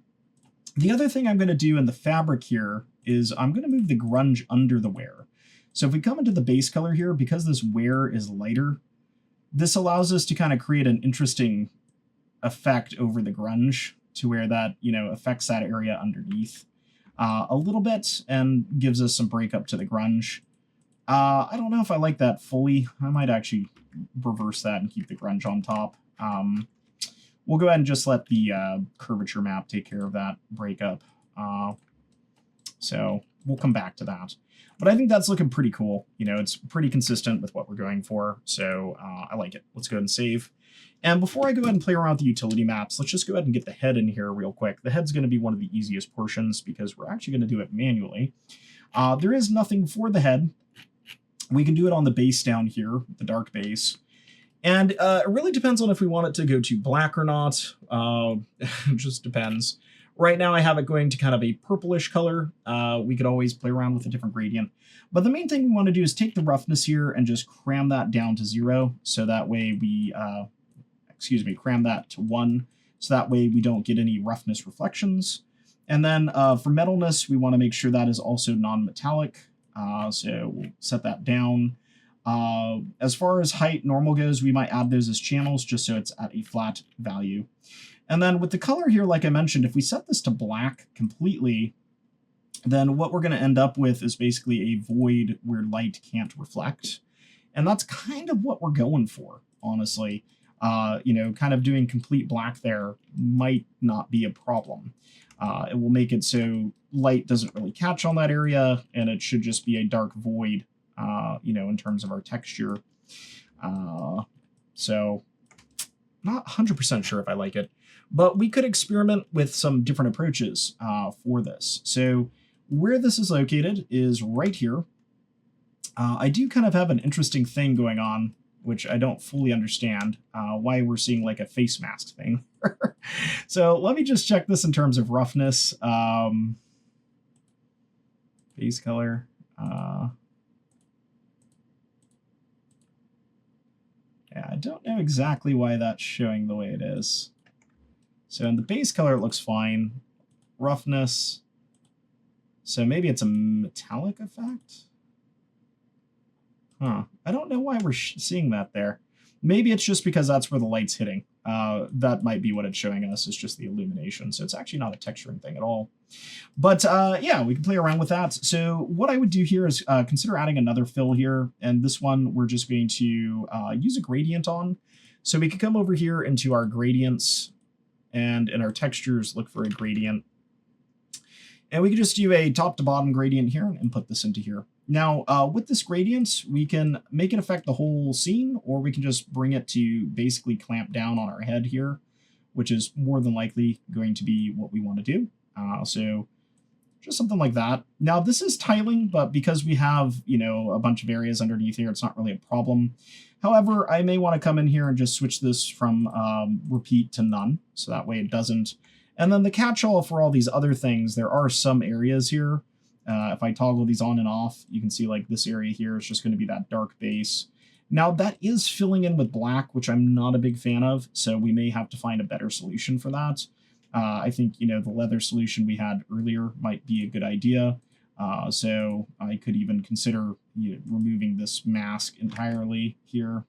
The other thing I'm going to do in the fabric here is I'm going to move the grunge under the wear. So if we come into the base color here, because this wear is lighter, this allows us to kind of create an interesting effect over the grunge to where that, you know, affects that area underneath a little bit and gives us some breakup to the grunge. I don't know if I like that fully. I might actually reverse that and keep the grunge on top. We'll go ahead and just let the curvature map take care of that breakup. So we'll come back to that. But I think that's looking pretty cool. You know, it's pretty consistent with what we're going for. So I like it. Let's go ahead and save. And before I go ahead and play around with the utility maps, let's just go ahead and get the head in here real quick. The head's going to be one of the easiest portions because we're actually going to do it manually. There is nothing for the head. We can do it on the base down here, the dark base. And it really depends on if we want it to go to black or not. It just depends. Right now I have it going to kind of a purplish color. We could always play around with a different gradient. But the main thing we want to do is take the roughness here and just cram that down to 0. So that way we, cram that to 1. So that way we don't get any roughness reflections. And then for metalness, we want to make sure that is also non-metallic. So we'll set that down. As far as height normal goes, we might add those as channels just so it's at a flat value. And then with the color here, like I mentioned, if we set this to black completely, then what we're going to end up with is basically a void where light can't reflect. And that's kind of what we're going for, honestly. You know, kind of doing complete black there might not be a problem. It will make it so light doesn't really catch on that area, and it should just be a dark void, you know, in terms of our texture. So not 100% sure if I like it, but we could experiment with some different approaches for this. So where this is located is right here. I do kind of have an interesting thing going on, which I don't fully understand why we're seeing like a face mask thing. So let me just check this in terms of roughness. Base color. Yeah, I don't know exactly why that's showing the way it is. So in the base color, it looks fine. Roughness. So maybe it's a metallic effect? Huh. I don't know why we're seeing that there. Maybe it's just because that's where the light's hitting. That might be what it's showing us, is just the illumination. So it's actually not a texturing thing at all. But yeah, we can play around with that. So what I would do here is consider adding another fill here. And this one we're just going to use a gradient on. So we can come over here into our gradients and in our textures, look for a gradient. And we can just do a top to bottom gradient here and input this into here. Now, with this gradient, we can make it affect the whole scene, or we can just bring it to basically clamp down on our head here, which is more than likely going to be what we want to do. So just something like that. Now, this is tiling, but because we have, you know, a bunch of areas underneath here, it's not really a problem. However, I may want to come in here and just switch this from repeat to none, so that way it doesn't. And then the catch-all for all these other things, there are some areas here. If I toggle these on and off, you can see like this area here is just going to be that dark base. Now that is filling in with black, which I'm not a big fan of, so we may have to find a better solution for that. I think, you know, the leather solution we had earlier might be a good idea. So I could even consider, you know, removing this mask entirely here,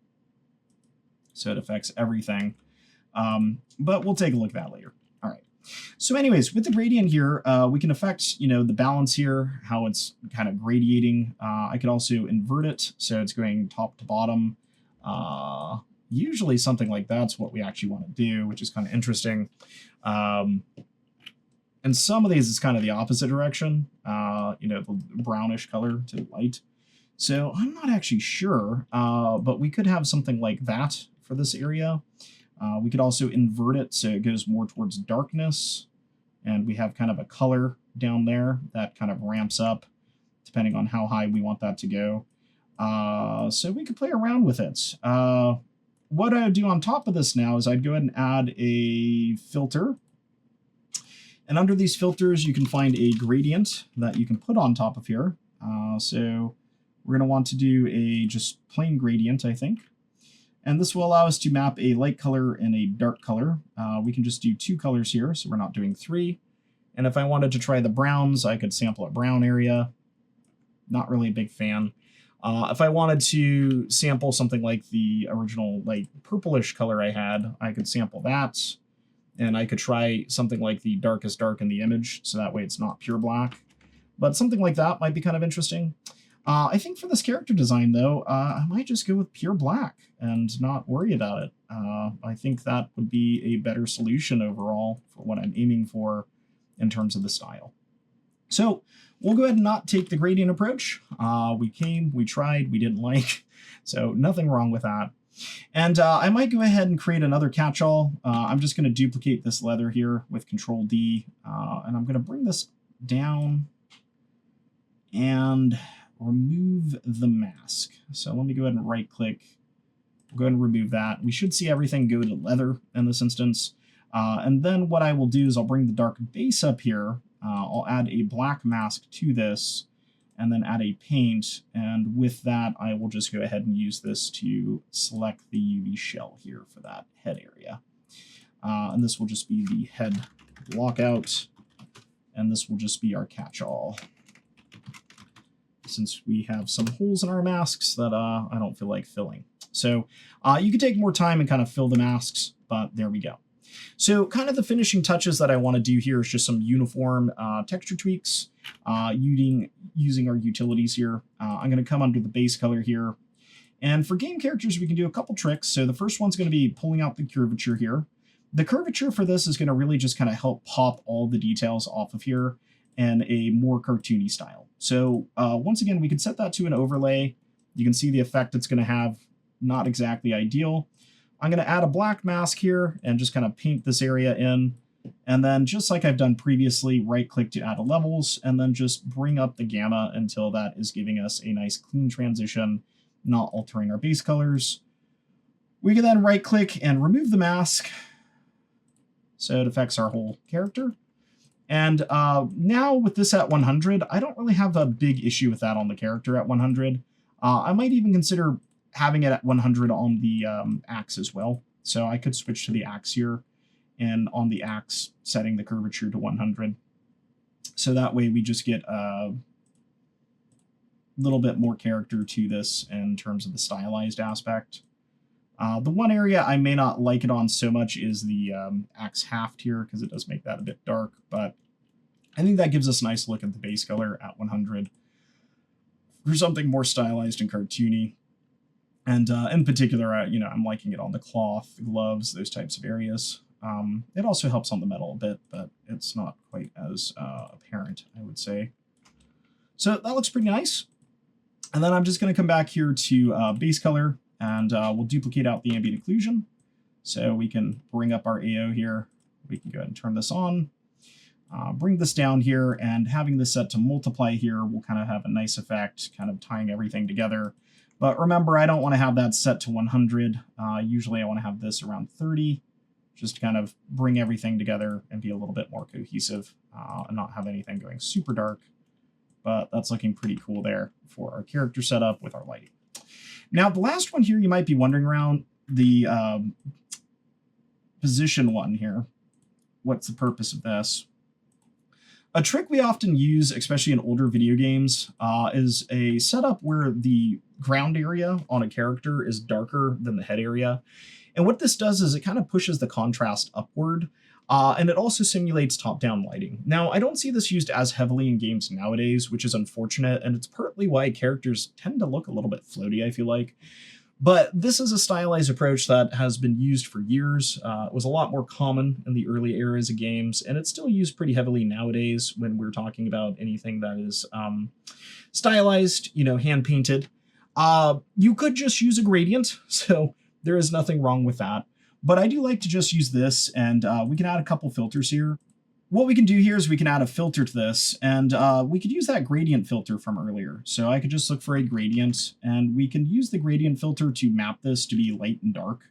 so it affects everything. But we'll take a look at that later. All So anyways, with the gradient here, we can affect, the balance here, how it's kind of gradiating. I could also invert it, so it's going top to bottom. Usually something like that's what we actually want to do, which is kind of interesting. And some of these is kind of the opposite direction, the brownish color to light. So I'm not actually sure, but we could have something like that for this area. We could also invert it so it goes more towards darkness, and we have kind of a color down there that kind of ramps up depending on how high we want that to go. So we could play around with it. What I would do on top of this now is I'd go ahead and add a filter. And under these filters, you can find a gradient that you can put on top of here. So we're going to want to do a just plain gradient, I think. And this will allow us to map a light color and a dark color. We can just do 2 colors here, so we're not doing 3. And if I wanted to try the browns, I could sample a brown area. Not really a big fan. If I wanted to sample something like the original like purplish color I had, I could sample that. And I could try something like the darkest dark in the image, so that way it's not pure black. But something like that might be kind of interesting. I think for this character design, though, I might just go with pure black and not worry about it. I think that would be a better solution overall for what I'm aiming for in terms of the style. So we'll go ahead and not take the gradient approach. We tried, we didn't like, so nothing wrong with that. And I might go ahead and create another catch-all. I'm just going to duplicate this leather here with Control-D, and I'm going to bring this down and remove the mask. So let me go ahead and right-click. We'll go ahead and remove that. We should see everything go to leather in this instance. And then what I will do is I'll bring the dark base up here. I'll add a black mask to this, and then add a paint. And with that, I will just go ahead and use this to select the UV shell here for that head area. And this will just be the head lockout, and this will just be our catch-all, since we have some holes in our masks that I don't feel like filling. So you could take more time and kind of fill the masks, but there we go. So kind of the finishing touches that I want to do here is just some uniform texture tweaks using our utilities here. I'm going to come under the base color here. And for game characters, we can do a couple tricks. So the first one's going to be pulling out the curvature here. The curvature for this is going to really just kind of help pop all the details off of here in a more cartoony style. So once again, we can set that to an overlay. You can see the effect it's going to have, not exactly ideal. I'm going to add a black mask here and just kind of paint this area in. And then just like I've done previously, right-click to add a levels, and then just bring up the gamma until that is giving us a nice clean transition, not altering our base colors. We can then right-click and remove the mask, so it affects our whole character. And now with this at 100, I don't really have a big issue with that on the character at 100. I might even consider having it at 100 on the axe as well. So I could switch to the axe here, and on the axe, setting the curvature to 100. So that way we just get a little bit more character to this in terms of the stylized aspect. The one area I may not like it on so much is the axe haft here, because it does make that a bit dark, but I think that gives us a nice look at the base color at 100 for something more stylized and cartoony. And in particular, I'm liking it on the cloth, the gloves, those types of areas. It also helps on the metal a bit, but it's not quite as apparent, I would say. So that looks pretty nice. And then I'm just going to come back here to base color, and we'll duplicate out the ambient occlusion. So we can bring up our AO here. We can go ahead and turn this on. Bring this down here, and having this set to multiply here will kind of have a nice effect, kind of tying everything together. But remember, I don't want to have that set to 100. Usually I want to have this around 30, just to kind of bring everything together and be a little bit more cohesive and not have anything going super dark. But that's looking pretty cool there for our character setup with our lighting. Now, the last one here, you might be wondering around the position one here. What's the purpose of this? A trick we often use, especially in older video games, is a setup where the ground area on a character is darker than the head area. And what this does is it kind of pushes the contrast upward. And it also simulates top-down lighting. Now, I don't see this used as heavily in games nowadays, which is unfortunate, and it's partly why characters tend to look a little bit floaty, I feel like. But this is a stylized approach that has been used for years. It was a lot more common in the early eras of games, and it's still used pretty heavily nowadays when we're talking about anything that is stylized, hand-painted. You could just use a gradient, so there is nothing wrong with that. But I do like to just use this, and we can add a couple filters here. What we can do here is we can add a filter to this, and we could use that gradient filter from earlier. So I could just look for a gradient, and we can use the gradient filter to map this to be light and dark.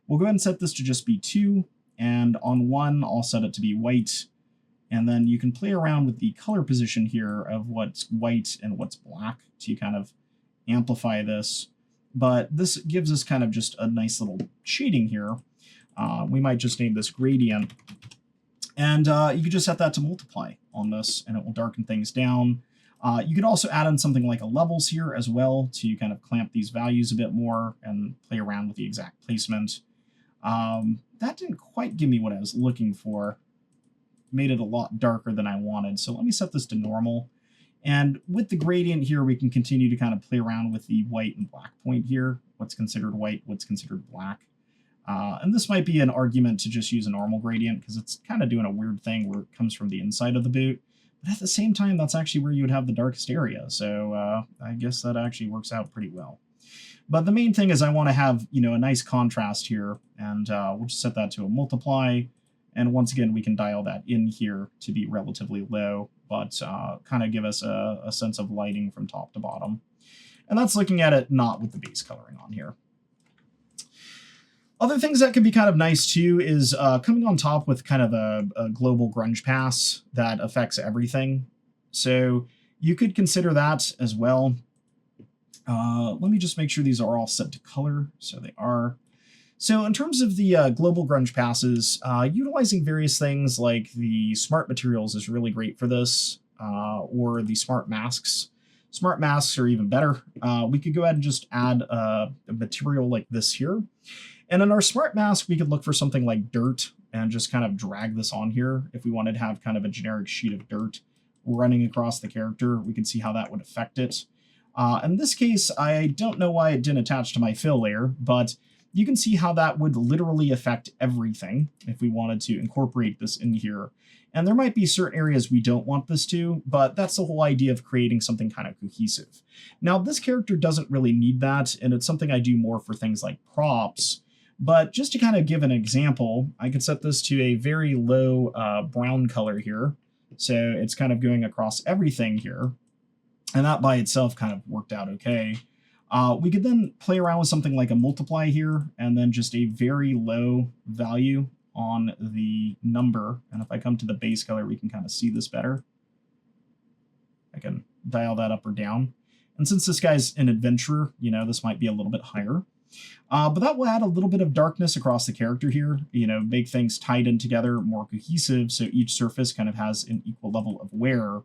We'll go ahead and set this to just be 2, and on 1, I'll set it to be white. And then you can play around with the color position here of what's white and what's black to kind of amplify this. But this gives us kind of just a nice little shading here. We might just name this gradient. And you could just set that to multiply on this, and it will darken things down. You could also add in something like a levels here as well to kind of clamp these values a bit more and play around with the exact placement. That didn't quite give me what I was looking for. Made it a lot darker than I wanted. So let me set this to normal. And with the gradient here, we can continue to kind of play around with the white and black point here. What's considered white, what's considered black. And this might be an argument to just use a normal gradient because it's kind of doing a weird thing where it comes from the inside of the boot. But at the same time, that's actually where you would have the darkest area. So I guess that actually works out pretty well. But the main thing is I want to have, a nice contrast here. And we'll just set that to a multiply. And once again, we can dial that in here to be relatively low, but kind of give us a sense of lighting from top to bottom. And that's looking at it not with the base coloring on here. Other things that can be kind of nice too is coming on top with kind of a global grunge pass that affects everything. So you could consider that as well. Let me just make sure these are all set to color. So they are. So in terms of the global grunge passes, utilizing various things like the smart materials is really great for this, or the smart masks. Smart masks are even better. We could go ahead and just add a material like this here. And in our smart mask, we could look for something like dirt and just kind of drag this on here. If we wanted to have kind of a generic sheet of dirt running across the character, we can see how that would affect it. In this case, I don't know why it didn't attach to my fill layer, but you can see how that would literally affect everything if we wanted to incorporate this in here. And there might be certain areas we don't want this to, but that's the whole idea of creating something kind of cohesive. Now, this character doesn't really need that, and it's something I do more for things like props. But just to kind of give an example, I could set this to a very low brown color here. So it's kind of going across everything here. And that by itself kind of worked out okay. We could then play around with something like a multiply here, and then just a very low value on the number. And if I come to the base color, we can kind of see this better. I can dial that up or down. And since this guy's an adventurer, this might be a little bit higher. But that will add a little bit of darkness across the character here, make things tied in together, more cohesive, so each surface kind of has an equal level of wear.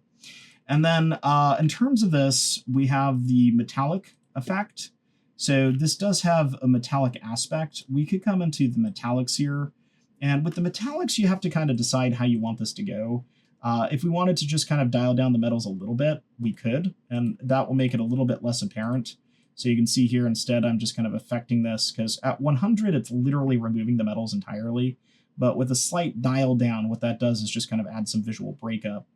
And then in terms of this, we have the metallic effect. So this does have a metallic aspect. We could come into the metallics here. And with the metallics, you have to kind of decide how you want this to go. If we wanted to just kind of dial down the metals a little bit, we could, and that will make it a little bit less apparent. So you can see here instead, I'm just kind of affecting this because at 100, it's literally removing the metals entirely. But with a slight dial down, what that does is just kind of add some visual breakup.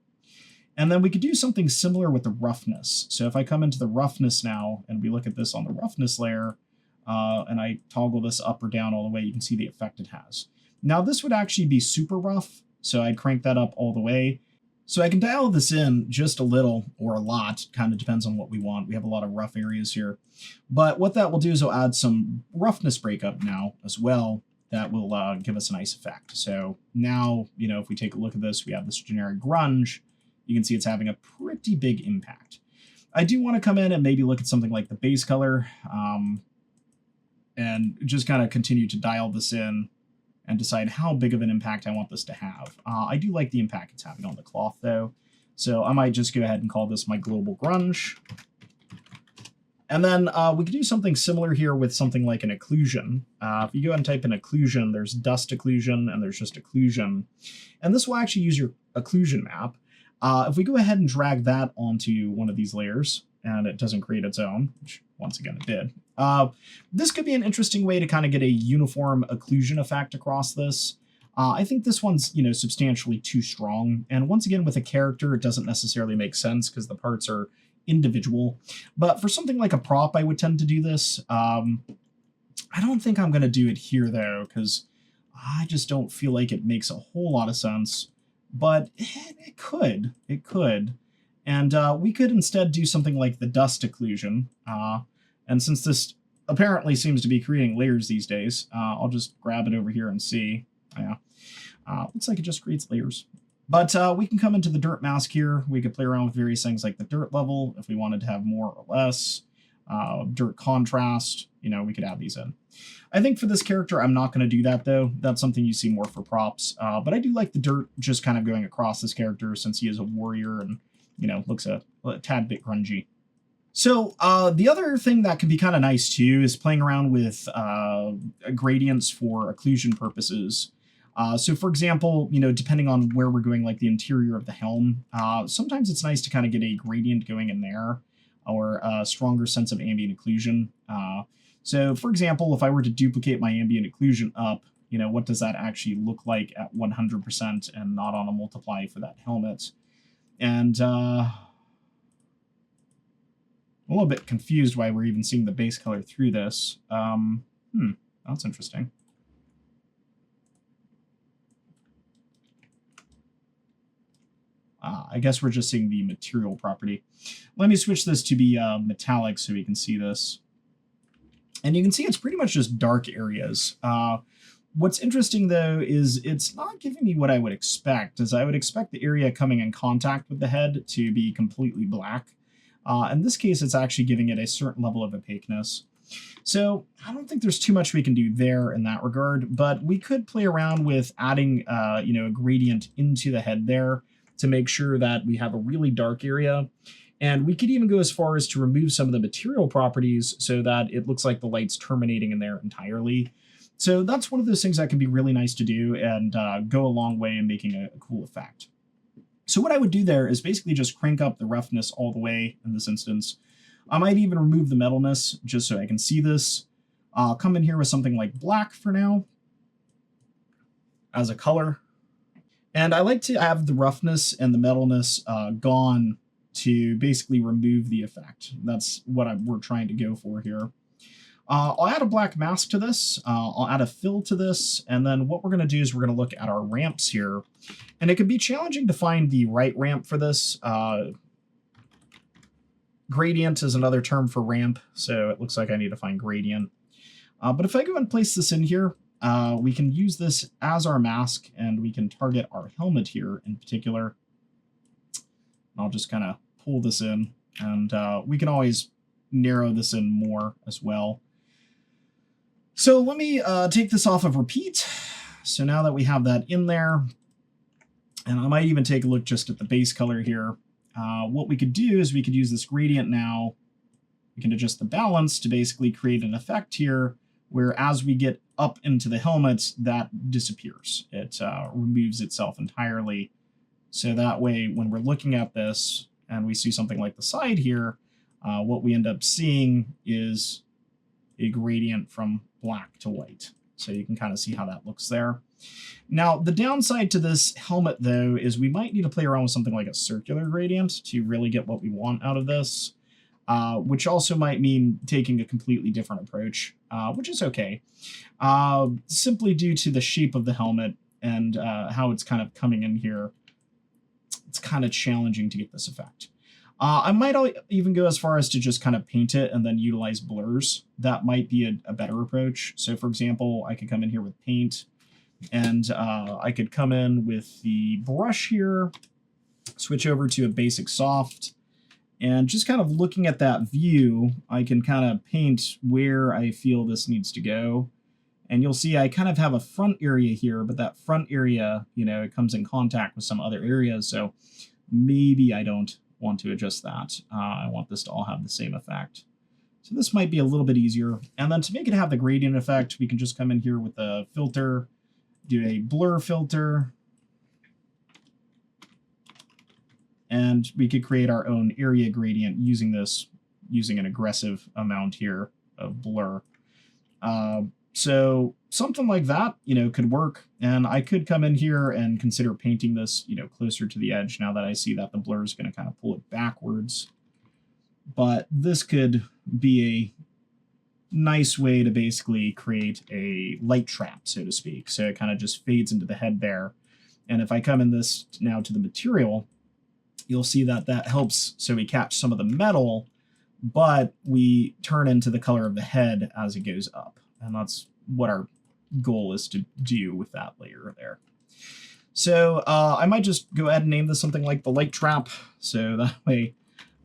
And then we could do something similar with the roughness. So if I come into the roughness now, and we look at this on the roughness layer, and I toggle this up or down all the way, you can see the effect it has. Now this would actually be super rough, so I'd crank that up all the way. So I can dial this in just a little or a lot, kind of depends on what we want. We have a lot of rough areas here. But what that will do is it'll add some roughness breakup now as well. That will give us a nice effect. So now, if we take a look at this, we have this generic grunge. You can see it's having a pretty big impact. I do want to come in and maybe look at something like the base color and just kind of continue to dial this in and decide how big of an impact I want this to have. I do like the impact it's having on the cloth, though. So I might just go ahead and call this my global grunge. And then we could do something similar here with something like an occlusion. If you go and type in occlusion, there's dust occlusion and there's just occlusion. And this will actually use your occlusion map. If we go ahead and drag that onto one of these layers, and it doesn't create its own, which once again it did, this could be an interesting way to kind of get a uniform occlusion effect across this. I think this one's, substantially too strong. And once again, with a character, it doesn't necessarily make sense because the parts are individual. But for something like a prop, I would tend to do this. I don't think I'm going to do it here, though, because I just don't feel like it makes a whole lot of sense. But it could. It could. And we could instead do something like the dust occlusion. And since this apparently seems to be creating layers these days, I'll just grab it over here and see. Yeah. Looks like it just creates layers. But we can come into the dirt mask here. We could play around with various things like the dirt level if we wanted to have more or less. Dirt contrast, we could add these in. I think for this character, I'm not going to do that, though. That's something you see more for props. But I do like the dirt just kind of going across this character since he is a warrior and, looks a tad bit grungy. So the other thing that can be kind of nice, too, is playing around with gradients for occlusion purposes. So, for example, depending on where we're going, like the interior of the helm, sometimes it's nice to kind of get a gradient going in there or a stronger sense of ambient occlusion. So, for example, if I were to duplicate my ambient occlusion up, what does that actually look like at 100% and not on a multiply for that helmet? And I'm a little bit confused why we're even seeing the base color through this. That's interesting. I guess we're just seeing the material property. Let me switch this to be metallic so we can see this. And you can see it's pretty much just dark areas. What's interesting, though, is it's not giving me what I would expect, as I would expect the area coming in contact with the head to be completely black. In this case, it's actually giving it a certain level of opaqueness. So I don't think there's too much we can do there in that regard, but we could play around with adding, a gradient into the head there to make sure that we have a really dark area. And we could even go as far as to remove some of the material properties so that it looks like the light's terminating in there entirely. So that's one of those things that can be really nice to do and go a long way in making a cool effect. So what I would do there is basically just crank up the roughness all the way in this instance. I might even remove the metalness just so I can see this. I'll come in here with something like black for now as a color. And I like to have the roughness and the metalness gone to basically remove the effect. That's what we're trying to go for here. I'll add a black mask to this. I'll add a fill to this. And then what we're going to do is we're going to look at our ramps here. And it can be challenging to find the right ramp for this. Gradient is another term for ramp, so it looks like I need to find gradient. But if I go and place this in here, we can use this as our mask, and we can target our helmet here in particular. I'll just kind of pull this in, and we can always narrow this in more as well. So let me take this off of repeat. So now that we have that in there, and I might even take a look just at the base color here. What we could do is we could use this gradient now. We can adjust the balance to basically create an effect here where as we get up into the helmet, that disappears. It removes itself entirely. So that way, when we're looking at this and we see something like the side here, what we end up seeing is a gradient from black to white. So you can kind of see how that looks there. Now, the downside to this helmet, though, is we might need to play around with something like a circular gradient to really get what we want out of this, which also might mean taking a completely different approach, which is okay, simply due to the shape of the helmet and how it's kind of coming in here. It's kind of challenging to get this effect. I might even go as far as to just kind of paint it and then utilize blurs. That might be a better approach. So, for example, I could come in here with paint, and I could come in with the brush here, switch over to a basic soft, and just kind of looking at that view, I can kind of paint where I feel this needs to go. And you'll see I kind of have a front area here, but that front area, it comes in contact with some other areas. So maybe I don't want to adjust that. I want this to all have the same effect. So this might be a little bit easier. And then to make it have the gradient effect, we can just come in here with a filter, do a blur filter, and we could create our own area gradient using an aggressive amount here of blur. So something like that, could work. And I could come in here and consider painting this, closer to the edge now that I see that the blur is going to kind of pull it backwards. But this could be a nice way to basically create a light trap, so to speak. So it kind of just fades into the head there. And if I come in this now to the material, you'll see that that helps. So we catch some of the metal, but we turn into the color of the head as it goes up. And that's what our goal is to do with that layer there. So I might just go ahead and name this something like the light trap. So that way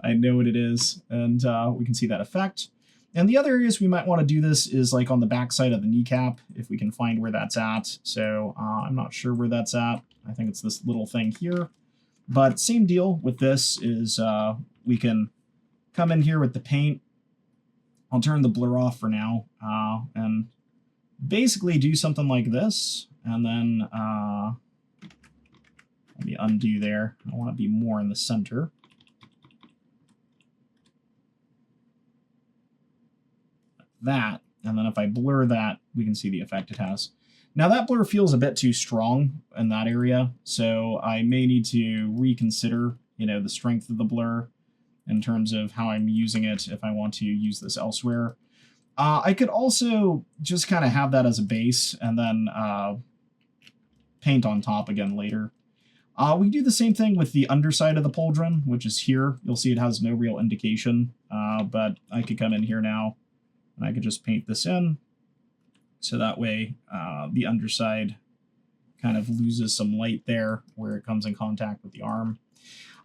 I know what it is, and we can see that effect. And the other areas we might want to do this is like on the back side of the kneecap, if we can find where that's at. So I'm not sure where that's at. I think it's this little thing here. But same deal with this is we can come in here with the paint. I'll turn the blur off for now and basically do something like this. And then let me undo there. I want to be more in the center. That, and then if I blur that, we can see the effect it has. Now that blur feels a bit too strong in that area, so I may need to reconsider, the strength of the blur in terms of how I'm using it if I want to use this elsewhere. I could also just kind of have that as a base and then paint on top again later. We do the same thing with the underside of the pauldron, which is here. You'll see it has no real indication, but I could come in here now and I could just paint this in. So that way the underside kind of loses some light there where it comes in contact with the arm.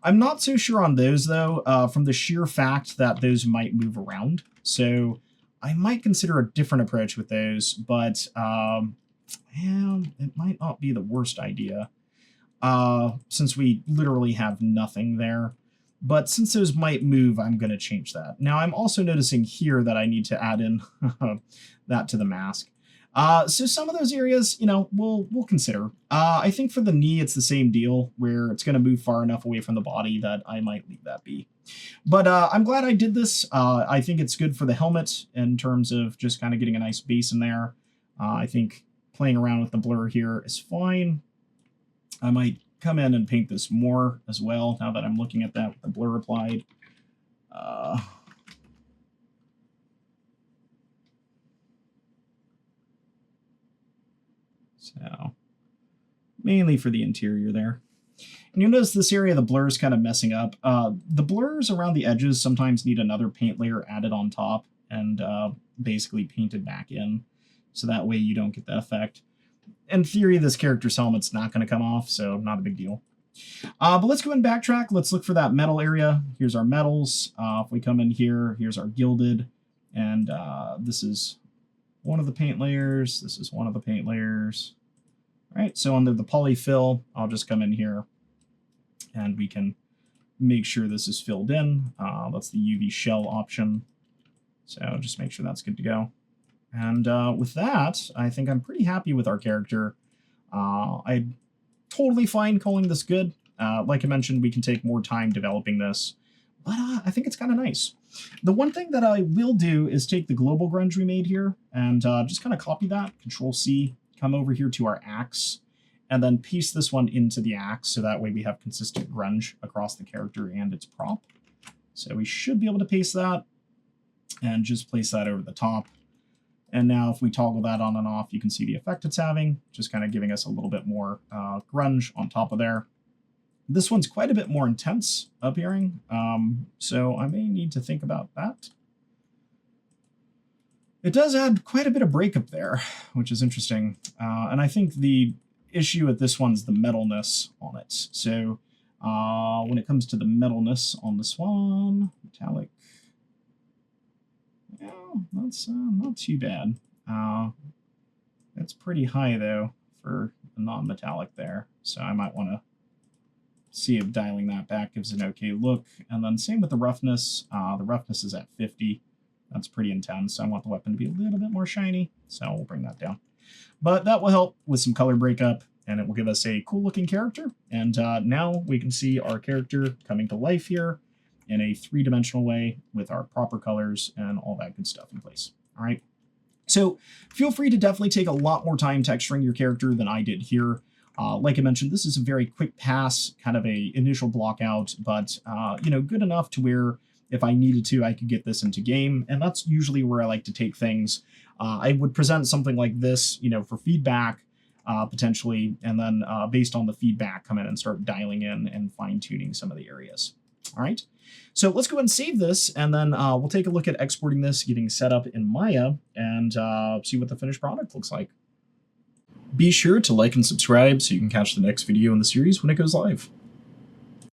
I'm not so sure on those, though, from the sheer fact that those might move around. So I might consider a different approach with those, but it might not be the worst idea since we literally have nothing there. But since those might move, I'm going to change that. Now, I'm also noticing here that I need to add in that to the mask. So some of those areas, we'll consider. I think for the knee, it's the same deal, where it's going to move far enough away from the body that I might leave that be. But I'm glad I did this. I think it's good for the helmet in terms of just kind of getting a nice base in there. I think playing around with the blur here is fine. I might come in and paint this more as well, now that I'm looking at that with the blur applied. So mainly for the interior there. And you'll notice this area, the blur is kind of messing up. The blurs around the edges sometimes need another paint layer added on top and basically painted back in. So that way you don't get that effect. In theory, this character's helmet's not going to come off, so not a big deal. But let's go and backtrack. Let's look for that metal area. Here's our metals. If we come in here, here's our gilded. And this is one of the paint layers. This is one of the paint layers. All right, so under the polyfill, I'll just come in here and we can make sure this is filled in. That's the UV shell option. So just make sure that's good to go. And with that, I think I'm pretty happy with our character. I'm totally fine calling this good. Like I mentioned, we can take more time developing this, but I think it's kind of nice. The one thing that I will do is take the global grunge we made here and just kind of copy that, Control-C, come over here to our axe, and then paste this one into the axe, so that way we have consistent grunge across the character and its prop. So we should be able to paste that and just place that over the top. And now if we toggle that on and off, you can see the effect it's having, just kind of giving us a little bit more grunge on top of there. This one's quite a bit more intense appearing, so I may need to think about that. It does add quite a bit of breakup there, which is interesting. And I think the issue with this one's the metalness on it. So when it comes to the metalness on this one, metallic, yeah, that's not too bad. It's pretty high, though, for the non-metallic there. So I might want to see if dialing that back gives an okay look. And then same with the roughness. The roughness is at 50. That's pretty intense. I want the weapon to be a little bit more shiny, so we'll bring that down. But that will help with some color breakup, and it will give us a cool looking character. And now we can see our character coming to life here in a 3-dimensional way with our proper colors and all that good stuff in place. All right. So feel free to definitely take a lot more time texturing your character than I did here. Like I mentioned, this is a very quick pass, kind of a initial block out, but good enough to where if I needed to, I could get this into game. And that's usually where I like to take things. I would present something like this, for feedback, potentially, and then based on the feedback, come in and start dialing in and fine-tuning some of the areas. All right, so let's go ahead and save this, and then we'll take a look at exporting this, getting set up in Maya, and see what the finished product looks like. Be sure to like and subscribe so you can catch the next video in the series when it goes live.